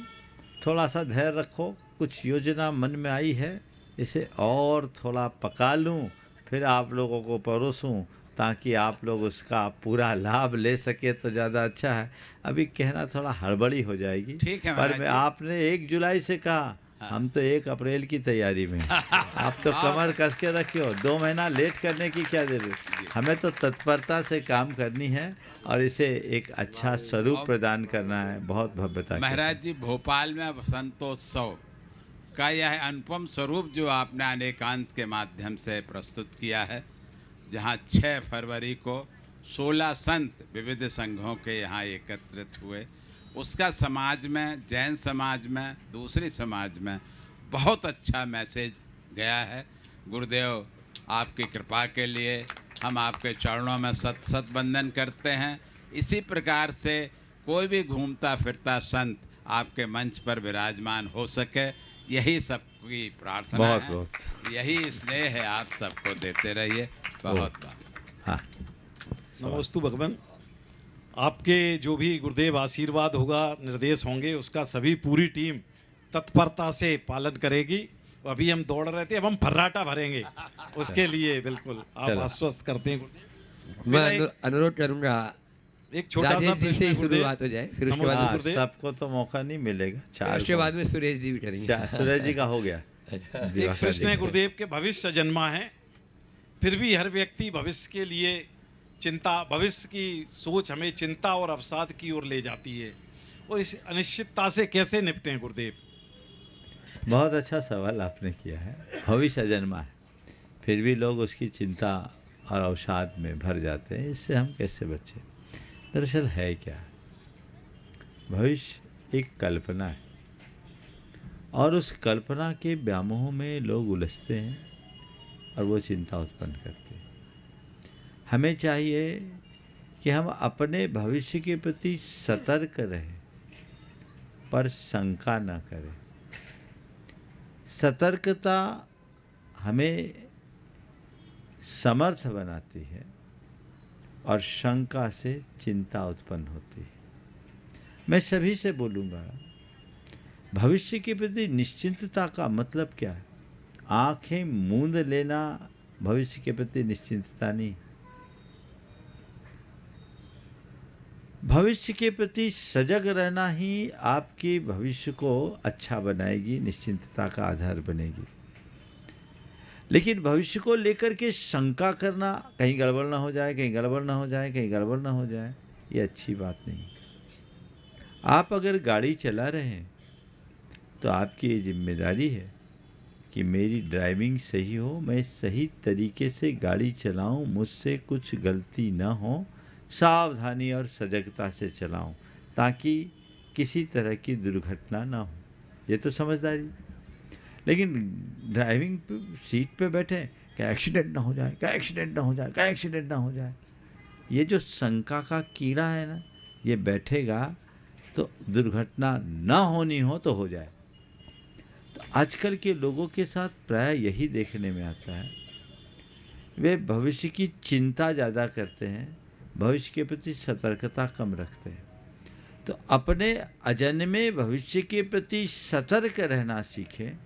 थोड़ा सा धैर्य रखो, कुछ योजना मन में आई है, इसे और थोड़ा पका लूँ, फिर आप लोगों को परोसूँ ताकि आप लोग उसका पूरा लाभ ले सके तो ज़्यादा अच्छा है। अभी कहना थोड़ा हड़बड़ी हो जाएगी। ठीक है, पर मैं आपने 1 जुलाई से कहा, हम तो 1 अप्रैल की तैयारी में। आप तो कमर कस के रखियो, 2 महीना लेट करने की क्या जरूरत। हमें तो तत्परता से काम करनी है और इसे एक अच्छा स्वरूप प्रदान करना है। बहुत भव्यता। महाराज जी, भोपाल में वसंतोत्सव का यह अनुपम स्वरूप जो आपने अनेकांत के माध्यम से प्रस्तुत किया है, जहाँ 6 फरवरी को 16 संत विविध संघों के यहाँ एकत्रित हुए, उसका समाज में, जैन समाज में, दूसरी समाज में बहुत अच्छा मैसेज गया है। गुरुदेव आपकी कृपा के लिए हम आपके चरणों में सत सत वंदन करते हैं। इसी प्रकार से कोई भी घूमता फिरता संत आपके मंच पर विराजमान हो सके, यही सबकी प्रार्थना बहुत है। बहुत। यही स्नेह है, आप सबको देते रहिए। बहुत बहुत। हाँ, नमोस्तु भगवान। आपके जो भी गुरुदेव आशीर्वाद होगा, निर्देश होंगे, उसका सभी पूरी टीम तत्परता से पालन करेगी। अभी हम दौड़ रहे थे, अब हम फर्राटा भरेंगे उसके लिए। बिल्कुल आप चलो। आश्वस्त करते हैं गुरुदेव। मैं मेरा एक- अनुरोध करूंगा एक छोटा राजेश सा जी प्रश्न से है ही गुरुदेव। शुरुआत हो जाए, फिर उसके नमस्ते बाद हाँ, गुरुदेव। सबको तो मौका नहीं मिलेगा। चार उसके को। बाद में सुरेश जी भी करेंगे। सुरेश जी का हो गया। एक प्रश्न है गुरुदेव के, भविष्य जन्मा है, फिर भी हर व्यक्ति भविष्य के लिए चिंता, भविष्य की सोच हमें चिंता और अवसाद की ओर ले जाती है, और इस अनिश्चितता से कैसे निपटें गुरुदेव? बहुत अच्छा सवाल आपने किया है। भविष्य अजन्मा है, फिर भी लोग उसकी चिंता और अवसाद में भर जाते हैं। इससे हम कैसे बचें? दरअसल है क्या, भविष्य एक कल्पना है, और उस कल्पना के व्यामोह में लोग उलझते हैं और वो चिंता उत्पन्न करते हैं। हमें चाहिए कि हम अपने भविष्य के प्रति सतर्क रहें, पर शंका न करें। सतर्कता हमें समर्थ बनाती है और शंका से चिंता उत्पन्न होती है। मैं सभी से बोलूँगा, भविष्य के प्रति निश्चिंतता का मतलब क्या है? आंखें मूंद लेना भविष्य के प्रति निश्चिंतता नहीं। भविष्य के प्रति सजग रहना ही आपके भविष्य को अच्छा बनाएगी, निश्चिंतता का आधार बनेगी। लेकिन भविष्य को लेकर के शंका करना, कहीं गड़बड़ ना हो जाए, कहीं गड़बड़ ना हो जाए, कहीं गड़बड़ ना हो जाए, ये अच्छी बात नहीं। आप अगर गाड़ी चला रहे हैं तो आपकी ये जिम्मेदारी है कि मेरी ड्राइविंग सही हो, मैं सही तरीके से गाड़ी चलाऊं, मुझसे कुछ गलती ना हो, सावधानी और सजगता से चलाऊं, ताकि किसी तरह की दुर्घटना ना हो। ये तो समझदारी। लेकिन ड्राइविंग सीट पे बैठे, क्या एक्सीडेंट ना हो जाए, क्या एक्सीडेंट ना हो जाए, क्या एक्सीडेंट ना हो जाए, ये जो शंका का कीड़ा है ना, ये बैठेगा तो दुर्घटना ना होनी हो तो हो जाए। तो आजकल के लोगों के साथ प्राय यही देखने में आता है, वे भविष्य की चिंता ज़्यादा करते हैं, भविष्य के प्रति सतर्कता कम रखते हैं। तो अपने अजन्मे भविष्य के प्रति सतर्क रहना सीखें,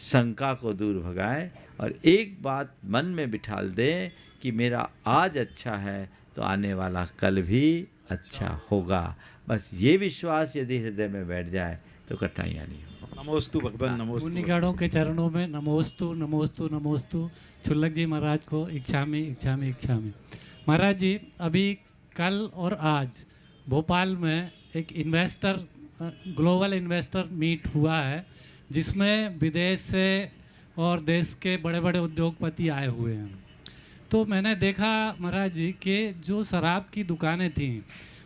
शंका को दूर भगाएं, और एक बात मन में बिठाल दें कि मेरा आज अच्छा है तो आने वाला कल भी अच्छा होगा। बस ये विश्वास यदि हृदय में बैठ जाए तो कठिनाइयाँ नहीं हो। नमोस्तु भगवान, नमोस्तु। मुनिगणों के चरणों में नमोस्तु नमोस्तु नमोस्तु। छुल्लक जी महाराज को इच्छामि इच्छामि इच्छामि। महाराज जी, अभी कल और आज भोपाल में एक इन्वेस्टर, ग्लोबल इन्वेस्टर मीट हुआ है, जिसमें विदेश से और देश के बड़े बड़े उद्योगपति आए हुए हैं। तो मैंने देखा महाराज जी कि जो शराब की दुकानें थीं,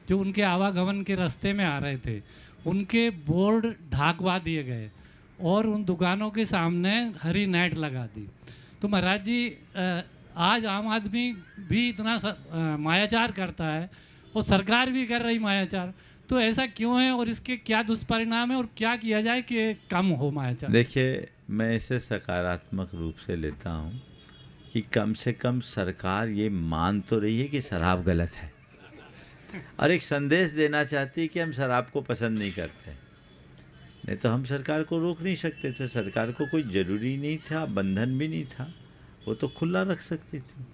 जो उनके आवागमन के रास्ते में आ रहे थे, उनके बोर्ड ढाकवा दिए गए और उन दुकानों के सामने हरी नेट लगा दी। तो महाराज जी, आज आम आदमी भी इतना मायाचार करता है और सरकार भी कर रही मायाचार, तो ऐसा क्यों है और इसके क्या दुष्परिणाम है और क्या किया जाए कि कम हो मायाचार? देखिए, मैं इसे सकारात्मक रूप से लेता हूँ कि कम से कम सरकार ये मान तो रही है कि शराब गलत है, और एक संदेश देना चाहती है कि हम शराब को पसंद नहीं करते। नहीं तो हम सरकार को रोक नहीं सकते थे, सरकार को कोई ज़रूरी नहीं था, बंधन भी नहीं था, वो तो खुला रख सकती थी।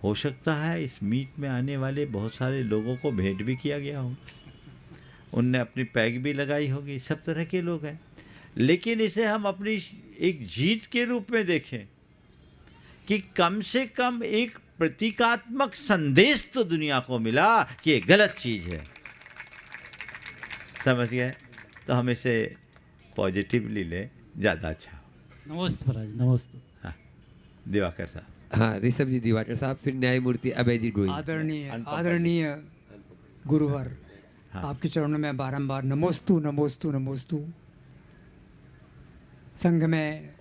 हो सकता है इस मीट में आने वाले बहुत सारे लोगों को भेंट भी किया गया हो, उनने अपनी पैग भी लगाई होगी, सब तरह के लोग हैं। लेकिन इसे हम अपनी एक जीत के रूप में देखें कि कम से कम एक प्रतीकात्मक संदेश तो दुनिया को मिला कि ये गलत चीज़ है। समझ गए? तो हम इसे पॉजिटिवली लें, ज़्यादा अच्छा हो। नमस्ते महाराज, नमस्ते। हाँ, दिवाकर साहब। हाँ, ऋषभ जी दिवाकर साहब, फिर न्यायमूर्ति अभय जी गोयल। आदरणीय गुरुवर, आपके चरणों में बारंबार नमोस्तु नमोस्तु नमोस्तु। संघ में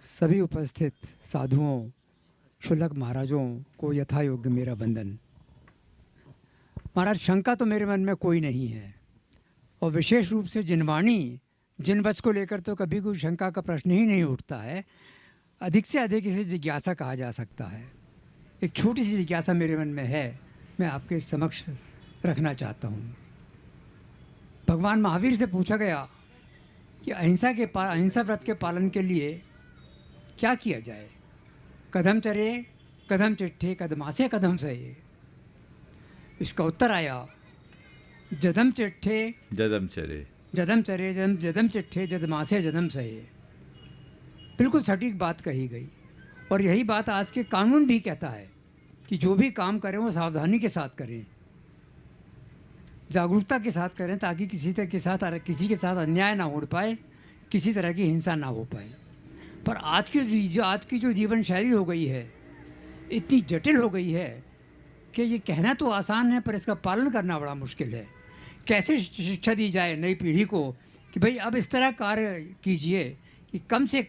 सभी उपस्थित साधुओं, शुल्लक महाराजों को यथा योग्य मेरा वंदन। महाराज, शंका तो मेरे मन में कोई नहीं है, और विशेष रूप से जिनवाणी जिनवच को लेकर तो कभी कोई शंका का प्रश्न ही नहीं उठता है। अधिक से अधिक इसे जिज्ञासा कहा जा सकता है। एक छोटी सी जिज्ञासा मेरे मन में है, मैं आपके समक्ष रखना चाहता हूँ। भगवान महावीर से पूछा गया कि अहिंसा व्रत के पालन के लिए क्या किया जाए। कदम चरे कदम चिट्ठे कदमासे कदम सहे। इसका उत्तर आया जदम चिट्ठे जदम चरे जदम चरे जदम चिट्ठे जदमासे जदम सहे। बिल्कुल सटीक बात कही गई, और यही बात आज के कानून भी कहता है कि जो भी काम करें वो सावधानी के साथ करें, जागरूकता के साथ करें, ताकि किसी के साथ अन्याय ना हो पाए, किसी तरह की हिंसा ना हो पाए। पर आज की जो जीवन शैली हो गई है, इतनी जटिल हो गई है कि ये कहना तो आसान है, पर इसका पालन करना बड़ा मुश्किल है। कैसे शिक्षा दी जाए नई पीढ़ी को कि भाई अब इस तरह कार्य कीजिए कि कम से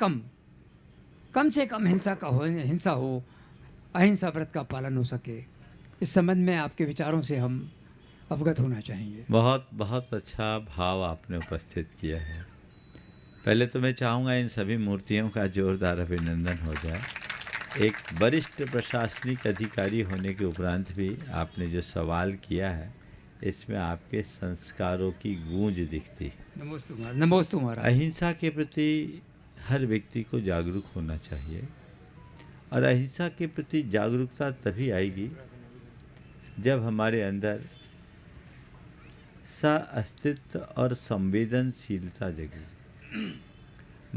कम हिंसा हो, अहिंसा व्रत का पालन हो सके। इस संबंध में आपके विचारों से हम अवगत होना चाहेंगे। बहुत बहुत अच्छा भाव आपने उपस्थित किया है। पहले तो मैं चाहूँगा इन सभी मूर्तियों का जोरदार अभिनंदन हो जाए। एक वरिष्ठ प्रशासनिक अधिकारी होने के उपरांत भी आपने जो सवाल किया है, इसमें आपके संस्कारों की गूंज दिखती है। नमोस्तु महाराज। अहिंसा के प्रति हर व्यक्ति को जागरूक होना चाहिए, और अहिंसा के प्रति जागरूकता तभी आएगी जब हमारे अंदर सह-अस्तित्व और संवेदनशीलता जगे।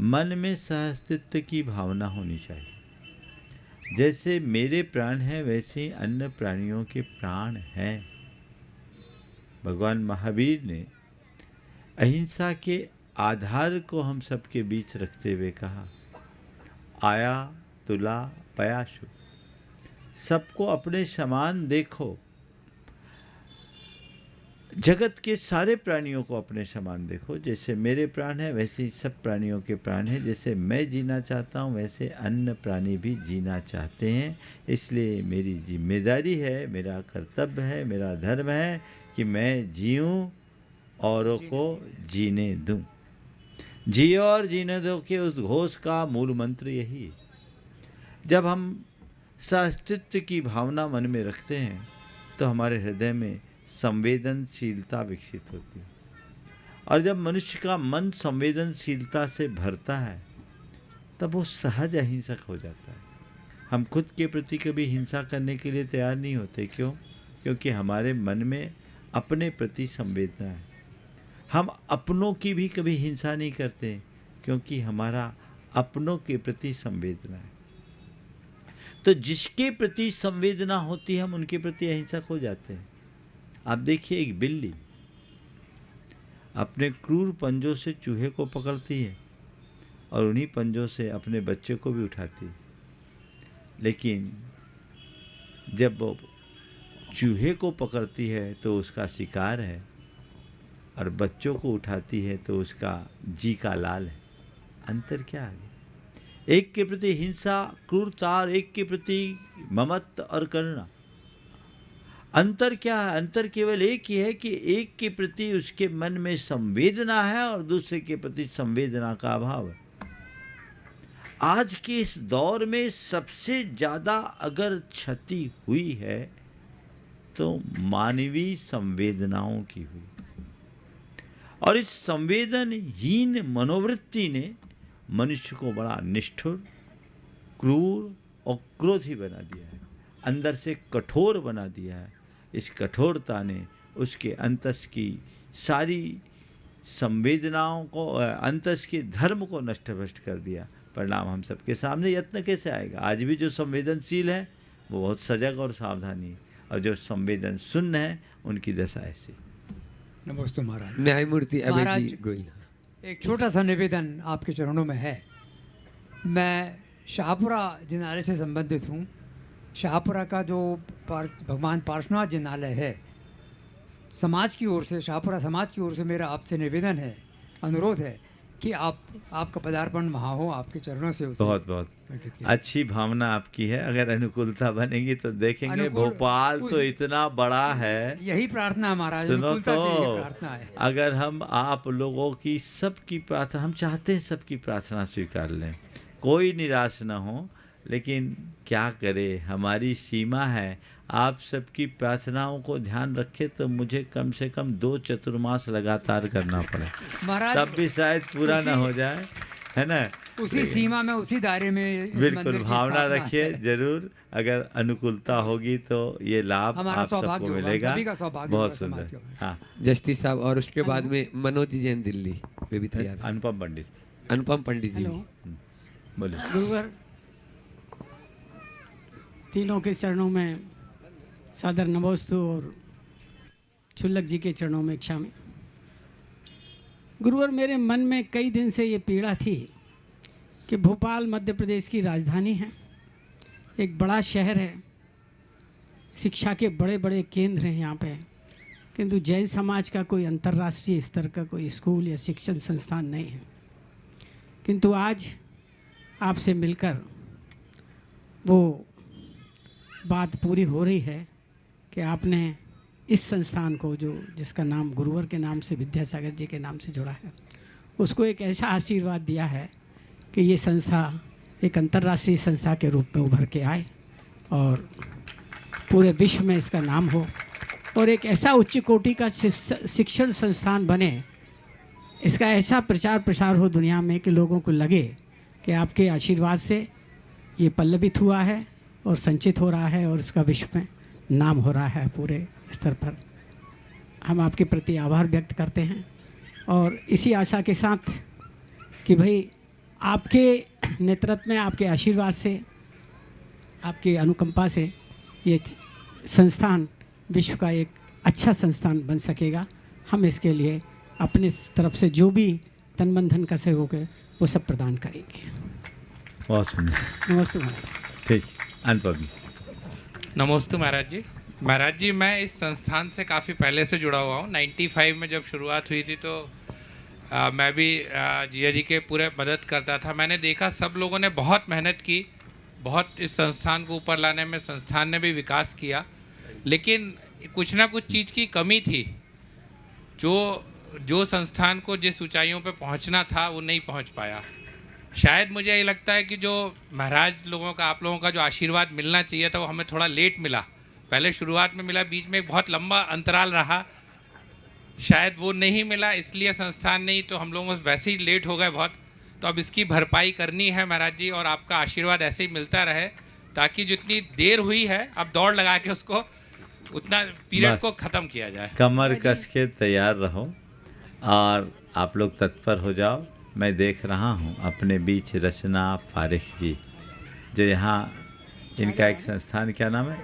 मन में सह-अस्तित्व की भावना होनी चाहिए। जैसे मेरे प्राण हैं, वैसे ही अन्य प्राणियों के प्राण हैं। भगवान महावीर ने अहिंसा के आधार को हम सबके बीच रखते हुए कहा, आया तुला पयाशु, सबको अपने समान देखो। जगत के सारे प्राणियों को अपने समान देखो। जैसे मेरे प्राण हैं, वैसे ही सब प्राणियों के प्राण हैं। जैसे मैं जीना चाहता हूँ, वैसे अन्य प्राणी भी जीना चाहते हैं। इसलिए मेरी जिम्मेदारी है, मेरा कर्तव्य है, मेरा धर्म है कि मैं जीऊँ, औरों को जीने दूँ। जियो और जीने दो के उस घोष का मूल मंत्र यही है। जब हम सह-अस्तित्व की भावना मन में रखते हैं, तो हमारे हृदय में संवेदनशीलता विकसित होती है, और जब मनुष्य का मन संवेदनशीलता से भरता है, तब वो सहज अहिंसक हो जाता है। हम खुद के प्रति कभी हिंसा करने के लिए तैयार नहीं होते। क्यों? क्योंकि हमारे मन में अपने प्रति संवेदना है। हम अपनों की भी कभी हिंसा नहीं करते, क्योंकि हमारा अपनों के प्रति संवेदना है। तो जिसके प्रति संवेदना होती है, हम उनके प्रति अहिंसक हो जाते हैं। आप देखिए, एक बिल्ली अपने क्रूर पंजों से चूहे को पकड़ती है, और उन्हीं पंजों से अपने बच्चे को भी उठाती है। लेकिन जब वो चूहे को पकड़ती है तो उसका शिकार है, और बच्चों को उठाती है तो उसका जी का लाल है। अंतर क्या है? एक के प्रति हिंसा, क्रूरता, और एक के प्रति ममत्व और करुणा। अंतर क्या है? अंतर केवल एक ही है कि एक के प्रति उसके मन में संवेदना है, और दूसरे के प्रति संवेदना का अभाव है। आज के इस दौर में सबसे ज़्यादा अगर क्षति हुई है, तो मानवीय संवेदनाओं की हुई, और इस संवेदनहीन मनोवृत्ति ने मनुष्य को बड़ा निष्ठुर, क्रूर और क्रोधी बना दिया है, अंदर से कठोर बना दिया है। इस कठोरता ने उसके अंतस की सारी संवेदनाओं को, अंतस के धर्म को नष्ट भ्रष्ट कर दिया। परिणाम हम सबके सामने। यत्न कैसे आएगा? आज भी जो संवेदनशील है वो बहुत सजग और सावधानी है, और जो संवेदन शून्य है उनकी दशा ऐसी। नमस्ते महाराज। न्यायमूर्ति अभय जी गोयल। एक छोटा सा निवेदन आपके चरणों में है। मैं शाहपुरा जिनालय से संबंधित हूँ। शाहपुरा का जो भगवान पार्श्वनाथ जिनालय है, समाज की ओर से, शाहपुरा समाज की ओर से मेरा आपसे निवेदन है, अनुरोध है कि आपका पदार्पण वहाँ हो, आपके चरणों से उसे बहुत बहुत अच्छी भावना आपकी है। अगर अनुकूलता बनेगी तो देखेंगे। भोपाल तो इतना बड़ा है, यही प्रार्थना महाराज, सुनो अनुकूलता तो, की यही प्रार्थना है। अगर हम आप लोगों की सबकी प्रार्थना, हम चाहते हैं सबकी प्रार्थना स्वीकार लें, कोई निराश ना हो, लेकिन क्या करें, हमारी सीमा है। आप सबकी प्रार्थनाओं को ध्यान रखें तो मुझे कम से कम 2 चतुर्मास लगातार करना पड़े, तब भी शायद पूरा ना हो जाए, है ना। उसी सीमा में, उसी दायरे में इस मंदिर बिल्कुल की भावना स्थापना रखिए है। जरूर। अगर अनुकूलता होगी तो ये लाभ हमारा आप सौभाग्य सबको होगा, मिलेगा। सभी का सौभाग्य बहुत होगा समाज सुंदर। का। हाँ, जस्टिस साहब, और उसके बाद में मनोज जैन दिल्ली वे भी तैयार हैं। अनुपम पंडित, अनुपम पंडित जी। बोलिए। गुरुवर, तीनों के चरणों में सादर नमोस्तु और छुल्लक जी के चरणों में क्षमा। गुरुवर, मेरे मन में कई दिन से ये पीड़ा थी कि भोपाल मध्य प्रदेश की राजधानी है, एक बड़ा शहर है, शिक्षा के बड़े बड़े केंद्र हैं यहाँ पे, किंतु जैन समाज का कोई अंतर्राष्ट्रीय स्तर का कोई स्कूल या शिक्षण संस्थान नहीं है। किंतु आज आपसे मिलकर वो बात पूरी हो रही है कि आपने इस संस्थान को, जो जिसका नाम गुरुवर के नाम से, विद्यासागर जी के नाम से जुड़ा है, उसको एक ऐसा आशीर्वाद दिया है कि ये संस्था एक अंतर्राष्ट्रीय संस्था के रूप में उभर के आए और पूरे विश्व में इसका नाम हो और एक ऐसा उच्च कोटि का शिक्षण संस्थान बने, इसका ऐसा प्रचार प्रसार हो दुनिया में कि लोगों को लगे कि आपके आशीर्वाद से ये पल्लवित हुआ है और संचित हो रहा है और इसका विश्व में नाम हो रहा है पूरे स्तर पर। हम आपके प्रति आभार व्यक्त करते हैं और इसी आशा के साथ कि भाई आपके नेतृत्व में, आपके आशीर्वाद से, आपकी अनुकंपा से ये संस्थान विश्व का एक अच्छा संस्थान बन सकेगा। हम इसके लिए अपने तरफ से जो भी तन मन धन का सहयोग है वो सब प्रदान करेंगे। बहुत सुंदर। नमस्ते महाराज। ठीक, अनुपम। नमस्ते महाराज जी। महाराज जी, मैं इस संस्थान से काफ़ी पहले से जुड़ा हुआ हूँ। 95 में जब शुरुआत हुई थी तो मैं भी जिया जी के पूरे मदद करता था। मैंने देखा सब लोगों ने बहुत मेहनत की, बहुत इस संस्थान को ऊपर लाने में संस्थान ने भी विकास किया, लेकिन कुछ ना कुछ चीज़ की कमी थी। जो संस्थान को जिस ऊंचाइयों पे पहुंचना था वो नहीं पहुंच पाया। शायद मुझे ये लगता है कि जो महाराज लोगों का, आप लोगों का जो आशीर्वाद मिलना चाहिए था वो हमें थोड़ा लेट मिला। पहले शुरुआत में मिला, बीच में एक बहुत लंबा अंतराल रहा, शायद वो नहीं मिला, इसलिए संस्थान नहीं, तो हम लोग वैसे ही लेट हो गए बहुत। तो अब इसकी भरपाई करनी है महाराज जी, और आपका आशीर्वाद ऐसे ही मिलता रहे ताकि जितनी देर हुई है अब दौड़ लगा के उसको उतना पीरियड को ख़त्म किया जाए। कमर कस के तैयार रहो और आप लोग तत्पर हो जाओ। मैं देख रहा हूँ अपने बीच रचना फारिक जी, जो यहाँ इनका एक संस्थान, क्या नाम है,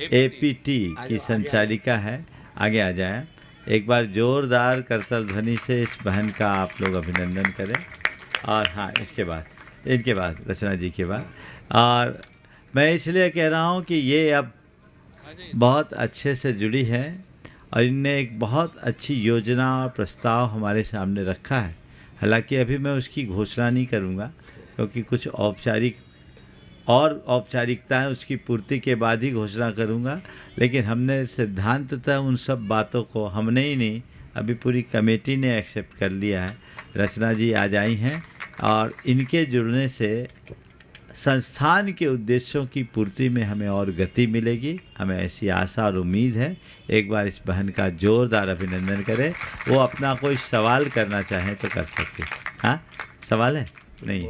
APT की संचालिका है, आगे आ जाए। एक बार जोरदार करतल ध्वनि से इस बहन का आप लोग अभिनंदन करें। और हाँ, इनके बाद रचना जी के बाद। और मैं इसलिए कह रहा हूँ कि ये अब बहुत अच्छे से जुड़ी है और इनने एक बहुत अच्छी योजना और प्रस्ताव हमारे सामने रखा है। हालांकि अभी मैं उसकी घोषणा नहीं करूंगा क्योंकि कुछ औपचारिकताएं उसकी पूर्ति के बाद ही घोषणा करूंगा, लेकिन हमने सिद्धांततः उन सब बातों को, हमने ही नहीं, अभी पूरी कमेटी ने एक्सेप्ट कर लिया है। रचना जी आज आई हैं और इनके जुड़ने से संस्थान के उद्देश्यों की पूर्ति में हमें और गति मिलेगी, हमें ऐसी आशा और उम्मीद है। एक बार इस बहन का जोरदार अभिनंदन करें। वो अपना कोई सवाल करना चाहें तो कर सकते। हाँ, सवाल है? नहीं,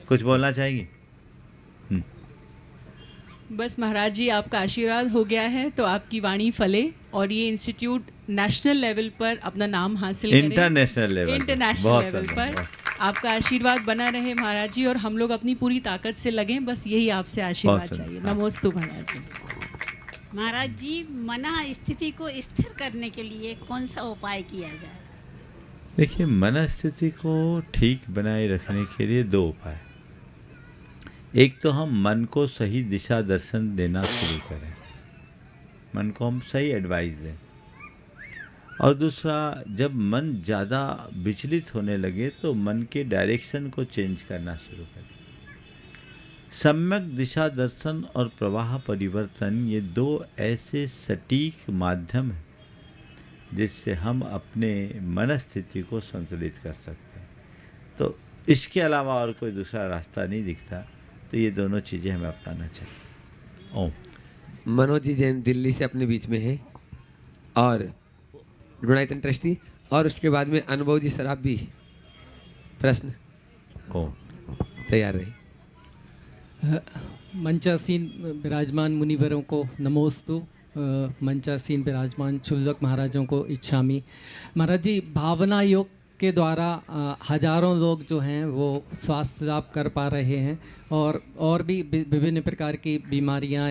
कुछ बोलना चाहेंगी? बस महाराज जी, आपका आशीर्वाद हो गया है तो आपकी वाणी फले और ये इंस्टीट्यूट नेशनल लेवल पर अपना नाम हासिल करे, इंटरनेशनल लेवल पर आपका आशीर्वाद बना रहे महाराज जी, और हम लोग अपनी पूरी ताकत से लगें, बस यही आपसे आशीर्वाद चाहिए। नमोस्तु महाराज जी। महाराज जी, मना स्थिति को स्थिर करने के लिए कौन सा उपाय किया जाए? देखिए, मन स्थिति को ठीक बनाए रखने के लिए 2 उपाय। एक तो हम मन को सही दिशा दर्शन देना शुरू करें, मन को हम सही एडवाइस दें। और दूसरा, जब मन ज़्यादा विचलित होने लगे तो मन के डायरेक्शन को चेंज करना शुरू करें। सम्यक दिशा दर्शन और प्रवाह परिवर्तन, ये दो ऐसे सटीक माध्यम हैं जिससे हम अपने मनस्थिति को संतुलित कर सकते हैं। तो इसके अलावा और कोई दूसरा रास्ता नहीं दिखता, तो ये दोनों चीज़ें हमें अपनाना चाहिए। ओम। मनोज जी जैन दिल्ली से अपने बीच में है और गुणायतन ट्रस्टी, और उसके बाद में अनुभव जी सराफ भी प्रश्न तैयार रहे। मंचासीन विराजमान मुनिवरों को नमोस्तु। मंचासीन विराजमान क्षुल्लक महाराजों को इच्छामि। महाराज जी, भावना योग के द्वारा हजारों लोग जो हैं वो स्वास्थ्य लाभ कर पा रहे हैं और भी विभिन्न प्रकार की बीमारियां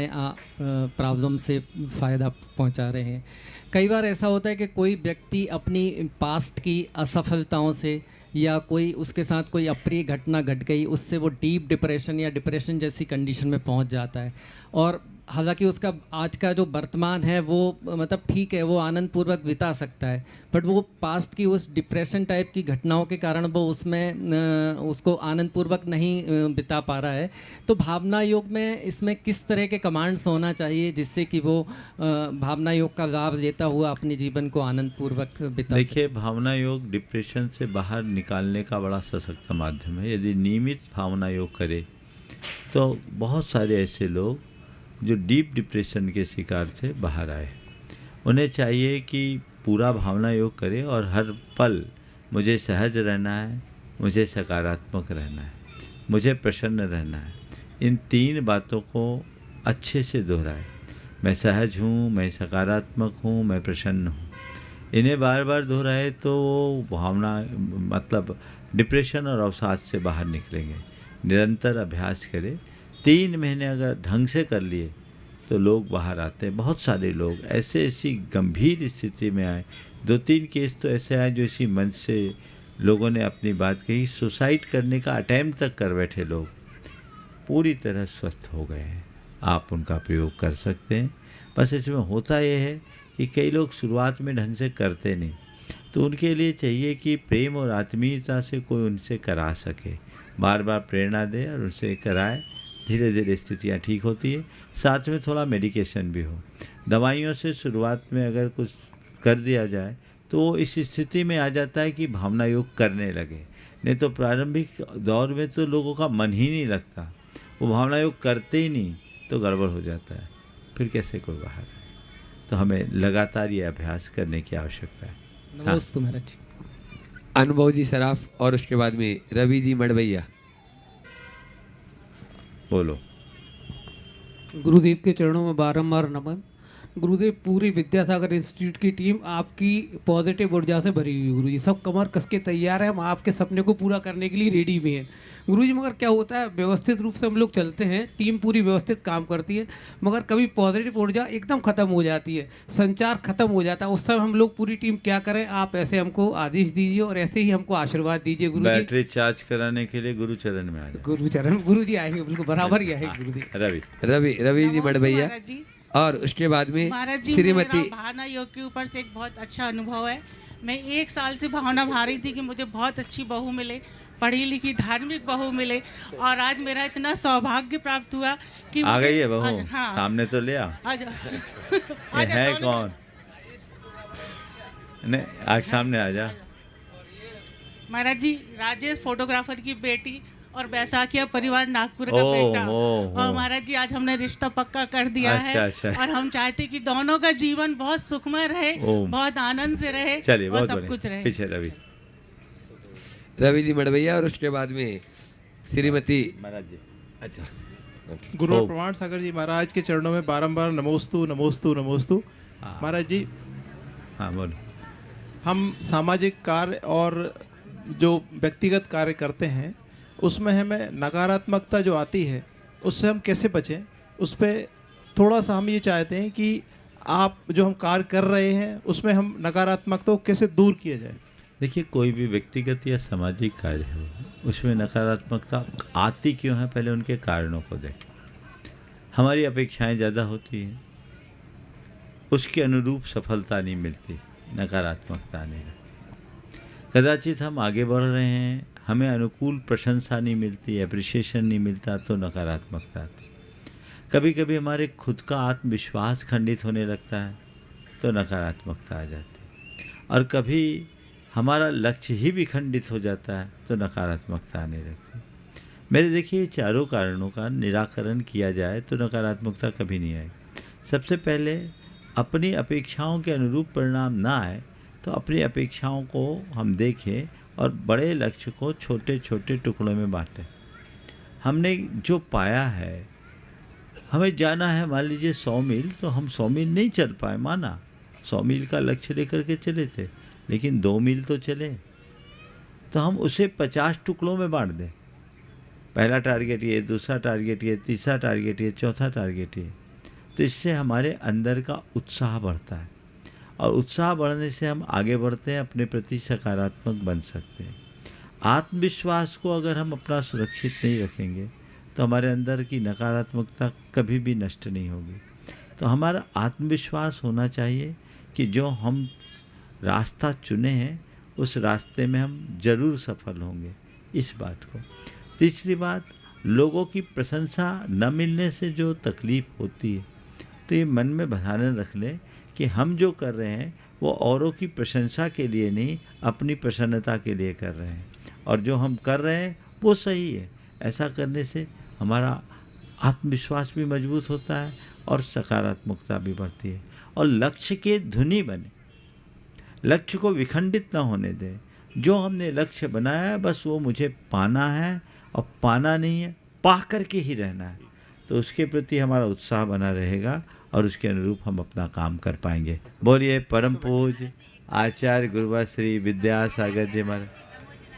प्रॉब्लम से फ़ायदा पहुंचा रहे हैं। कई बार ऐसा होता है कि कोई व्यक्ति अपनी पास्ट की असफलताओं से या कोई उसके साथ कोई अप्रिय घटना घट गई, उससे वो डीप डिप्रेशन या डिप्रेशन जैसी कंडीशन में पहुंच जाता है। और हालांकि उसका आज का जो वर्तमान है वो मतलब ठीक है, वो आनंद पूर्वक बिता सकता है, बट वो पास्ट की उस डिप्रेशन टाइप की घटनाओं के कारण वो उसमें उसको आनंद पूर्वक नहीं बिता पा रहा है। तो भावना योग में इसमें किस तरह के कमांड्स होना चाहिए जिससे कि वो भावना योग का लाभ लेता हुआ अपने जीवन को आनंद पूर्वक बिता सके? देखिए, भावना योग डिप्रेशन से बाहर निकालने का बड़ा सशक्त माध्यम है। यदि नियमित भावना योग करे तो बहुत सारे ऐसे लोग जो डीप डिप्रेशन के शिकार से बाहर आए, उन्हें चाहिए कि पूरा भावना योग करें और हर पल मुझे सहज रहना है, मुझे सकारात्मक रहना है, मुझे प्रसन्न रहना है। इन तीन बातों को अच्छे से दोहराए। मैं सहज हूँ, मैं सकारात्मक हूँ, मैं प्रसन्न हूँ। इन्हें बार बार दोहराए तो वो भावना मतलब डिप्रेशन और अवसाद से बाहर निकलेंगे। निरंतर अभ्यास करें। 3 महीने अगर ढंग से कर लिए तो लोग बाहर आते हैं। बहुत सारे लोग ऐसी गंभीर स्थिति में आए। 2-3 केस तो ऐसे आए जो इसी मंच से लोगों ने अपनी बात कही, सुसाइड करने का अटेम्प्ट तक कर बैठे लोग पूरी तरह स्वस्थ हो गए हैं। आप उनका प्रयोग कर सकते हैं। बस इसमें होता यह है कि कई लोग शुरुआत में ढंग से करते नहीं, तो उनके लिए चाहिए कि प्रेम और आत्मीयता से कोई उनसे करा सके, बार बार प्रेरणा दे और उनसे कराए। धीरे धीरे स्थितियाँ ठीक होती है। साथ में थोड़ा मेडिकेशन भी हो। दवाइयों से शुरुआत में अगर कुछ कर दिया जाए तो वो इस स्थिति में आ जाता है कि भावना योग करने लगे। नहीं तो प्रारंभिक दौर में तो लोगों का मन ही नहीं लगता, वो भावना योग करते ही नहीं तो गड़बड़ हो जाता है, फिर कैसे कोई बाहर आए। तो हमें लगातार ये अभ्यास करने की आवश्यकता है। नमस्ते महाराज। अनुभव जी सराफ और उसके बाद में रवि जी मड़वैया। बोलो। गुरुदेव के चरणों में बारंबार नमन। गुरुदेव, पूरी विद्यासागर इंस्टीट्यूट की टीम आपकी पॉजिटिव ऊर्जा से भरी हुई है। गुरुजी, सब कमर कस के तैयार है, हम आपके सपने को पूरा करने के लिए रेडी भी हैं। गुरुजी, मगर क्या होता है, व्यवस्थित रूप से हम लोग चलते हैं, टीम पूरी व्यवस्थित काम करती है, मगर कभी पॉजिटिव ऊर्जा एकदम ख़त्म हो जाती है, संचार खत्म हो जाता है। उस समय हम लोग पूरी टीम क्या करें, आप ऐसे हमको आदेश दीजिए और ऐसे ही हमको आशीर्वाद दीजिए। गुरुजी, बैटरी चार्ज कराने के लिए गुरु चरण में आ जाए। गुरुजी आएंगे, बिल्कुल बराबर ही आएंगे। गुरुजी रवि जी मड़वैया और उसके बाद में श्रीमती। भावना योग के ऊपर से एक बहुत अच्छा अनुभव है। मैं 1 साल से भावना भा रही थी कि मुझे बहुत अच्छी बहू मिले, पढ़ी लिखी धार्मिक बहू मिले, और आज मेरा इतना सौभाग्य प्राप्त हुआ कि आ गई है बहू। हाँ, सामने तो ले आ। है कौन? नहीं, आज सामने आ जा। महाराज जी, राजेश फोटोग्राफर की बेटी और बैसाखिया परिवार नागपुर का बेटा। और महाराज जी, आज हमने रिश्ता पक्का कर दिया है। और हम चाहते कि दोनों का जीवन बहुत सुखमय रहे, बहुत आनंद से रहे, चलिए, और सब कुछ रहे। पीछे रवि जी मड़वैया और उसके बाद में श्रीमती महाराज जी। अच्छा, गुरु प्रमाण सागर जी महाराज के चरणों में बारंबार नमोस्तु नमोस्तु नमोस्तु। महाराज जी, हाँ बोलो। हम सामाजिक कार्य और जो व्यक्तिगत कार्य करते हैं उसमें हमें नकारात्मकता जो आती है उससे हम कैसे बचें, उस पर थोड़ा सा हम ये चाहते हैं कि आप जो हम कार्य कर रहे हैं उसमें हम नकारात्मकता को कैसे दूर किया जाए। देखिए, कोई भी व्यक्तिगत या सामाजिक कार्य हो, उसमें नकारात्मकता आती क्यों है, पहले उनके कारणों को देखें। हमारी अपेक्षाएं ज़्यादा होती हैं, उसके अनुरूप सफलता नहीं मिलती, नकारात्मकता नहीं मिलती। कदाचित हम आगे बढ़ रहे हैं, हमें अनुकूल प्रशंसा नहीं मिलती, एप्रिसिएशन नहीं मिलता, तो नकारात्मकता आती। कभी कभी हमारे खुद का आत्मविश्वास खंडित होने लगता है, तो नकारात्मकता आ जाती। और कभी हमारा लक्ष्य ही भी खंडित हो जाता है, तो नकारात्मकता आने लगती। मेरे देखिए, चारों कारणों का निराकरण किया जाए तो नकारात्मकता कभी नहीं आएगी। सबसे पहले अपनी अपेक्षाओं के अनुरूप परिणाम ना आए तो अपनी अपेक्षाओं को हम देखें और बड़े लक्ष्य को छोटे छोटे टुकड़ों में बांटें। हमने जो पाया है, हमें जाना है मान लीजिए 100 मील, तो हम 100 मील नहीं चल पाए, माना 100 मील का लक्ष्य लेकर के चले थे, लेकिन 2 मील तो चले, तो हम उसे 50 टुकड़ों में बांट दें। पहला टारगेट ये, दूसरा टारगेट ये, तीसरा टारगेट ये, चौथा टारगेट ये। तो इससे हमारे अंदर का उत्साह बढ़ता है, और उत्साह बढ़ने से हम आगे बढ़ते हैं, अपने प्रति सकारात्मक बन सकते हैं। आत्मविश्वास को अगर हम अपना सुरक्षित नहीं रखेंगे तो हमारे अंदर की नकारात्मकता कभी भी नष्ट नहीं होगी। तो हमारा आत्मविश्वास होना चाहिए कि जो हम रास्ता चुने हैं उस रास्ते में हम जरूर सफल होंगे, इस बात को। तीसरी बात, लोगों की प्रशंसा न मिलने से जो तकलीफ़ होती है, तो ये मन में बधाने रख लें कि हम जो कर रहे हैं वो औरों की प्रशंसा के लिए नहीं, अपनी प्रसन्नता के लिए कर रहे हैं, और जो हम कर रहे हैं वो सही है। ऐसा करने से हमारा आत्मविश्वास भी मजबूत होता है और सकारात्मकता भी बढ़ती है। और लक्ष्य के धुनी बने, लक्ष्य को विखंडित ना होने दें। जो हमने लक्ष्य बनाया है बस वो मुझे पाना है, और पाना नहीं है, पा करके ही रहना है। तो उसके प्रति हमारा उत्साह बना रहेगा और उसके अनुरूप हम अपना काम कर पाएंगे। बोलिए परम पूज्य आचार्य गुरुवर श्री विद्यासागर जी महाराज।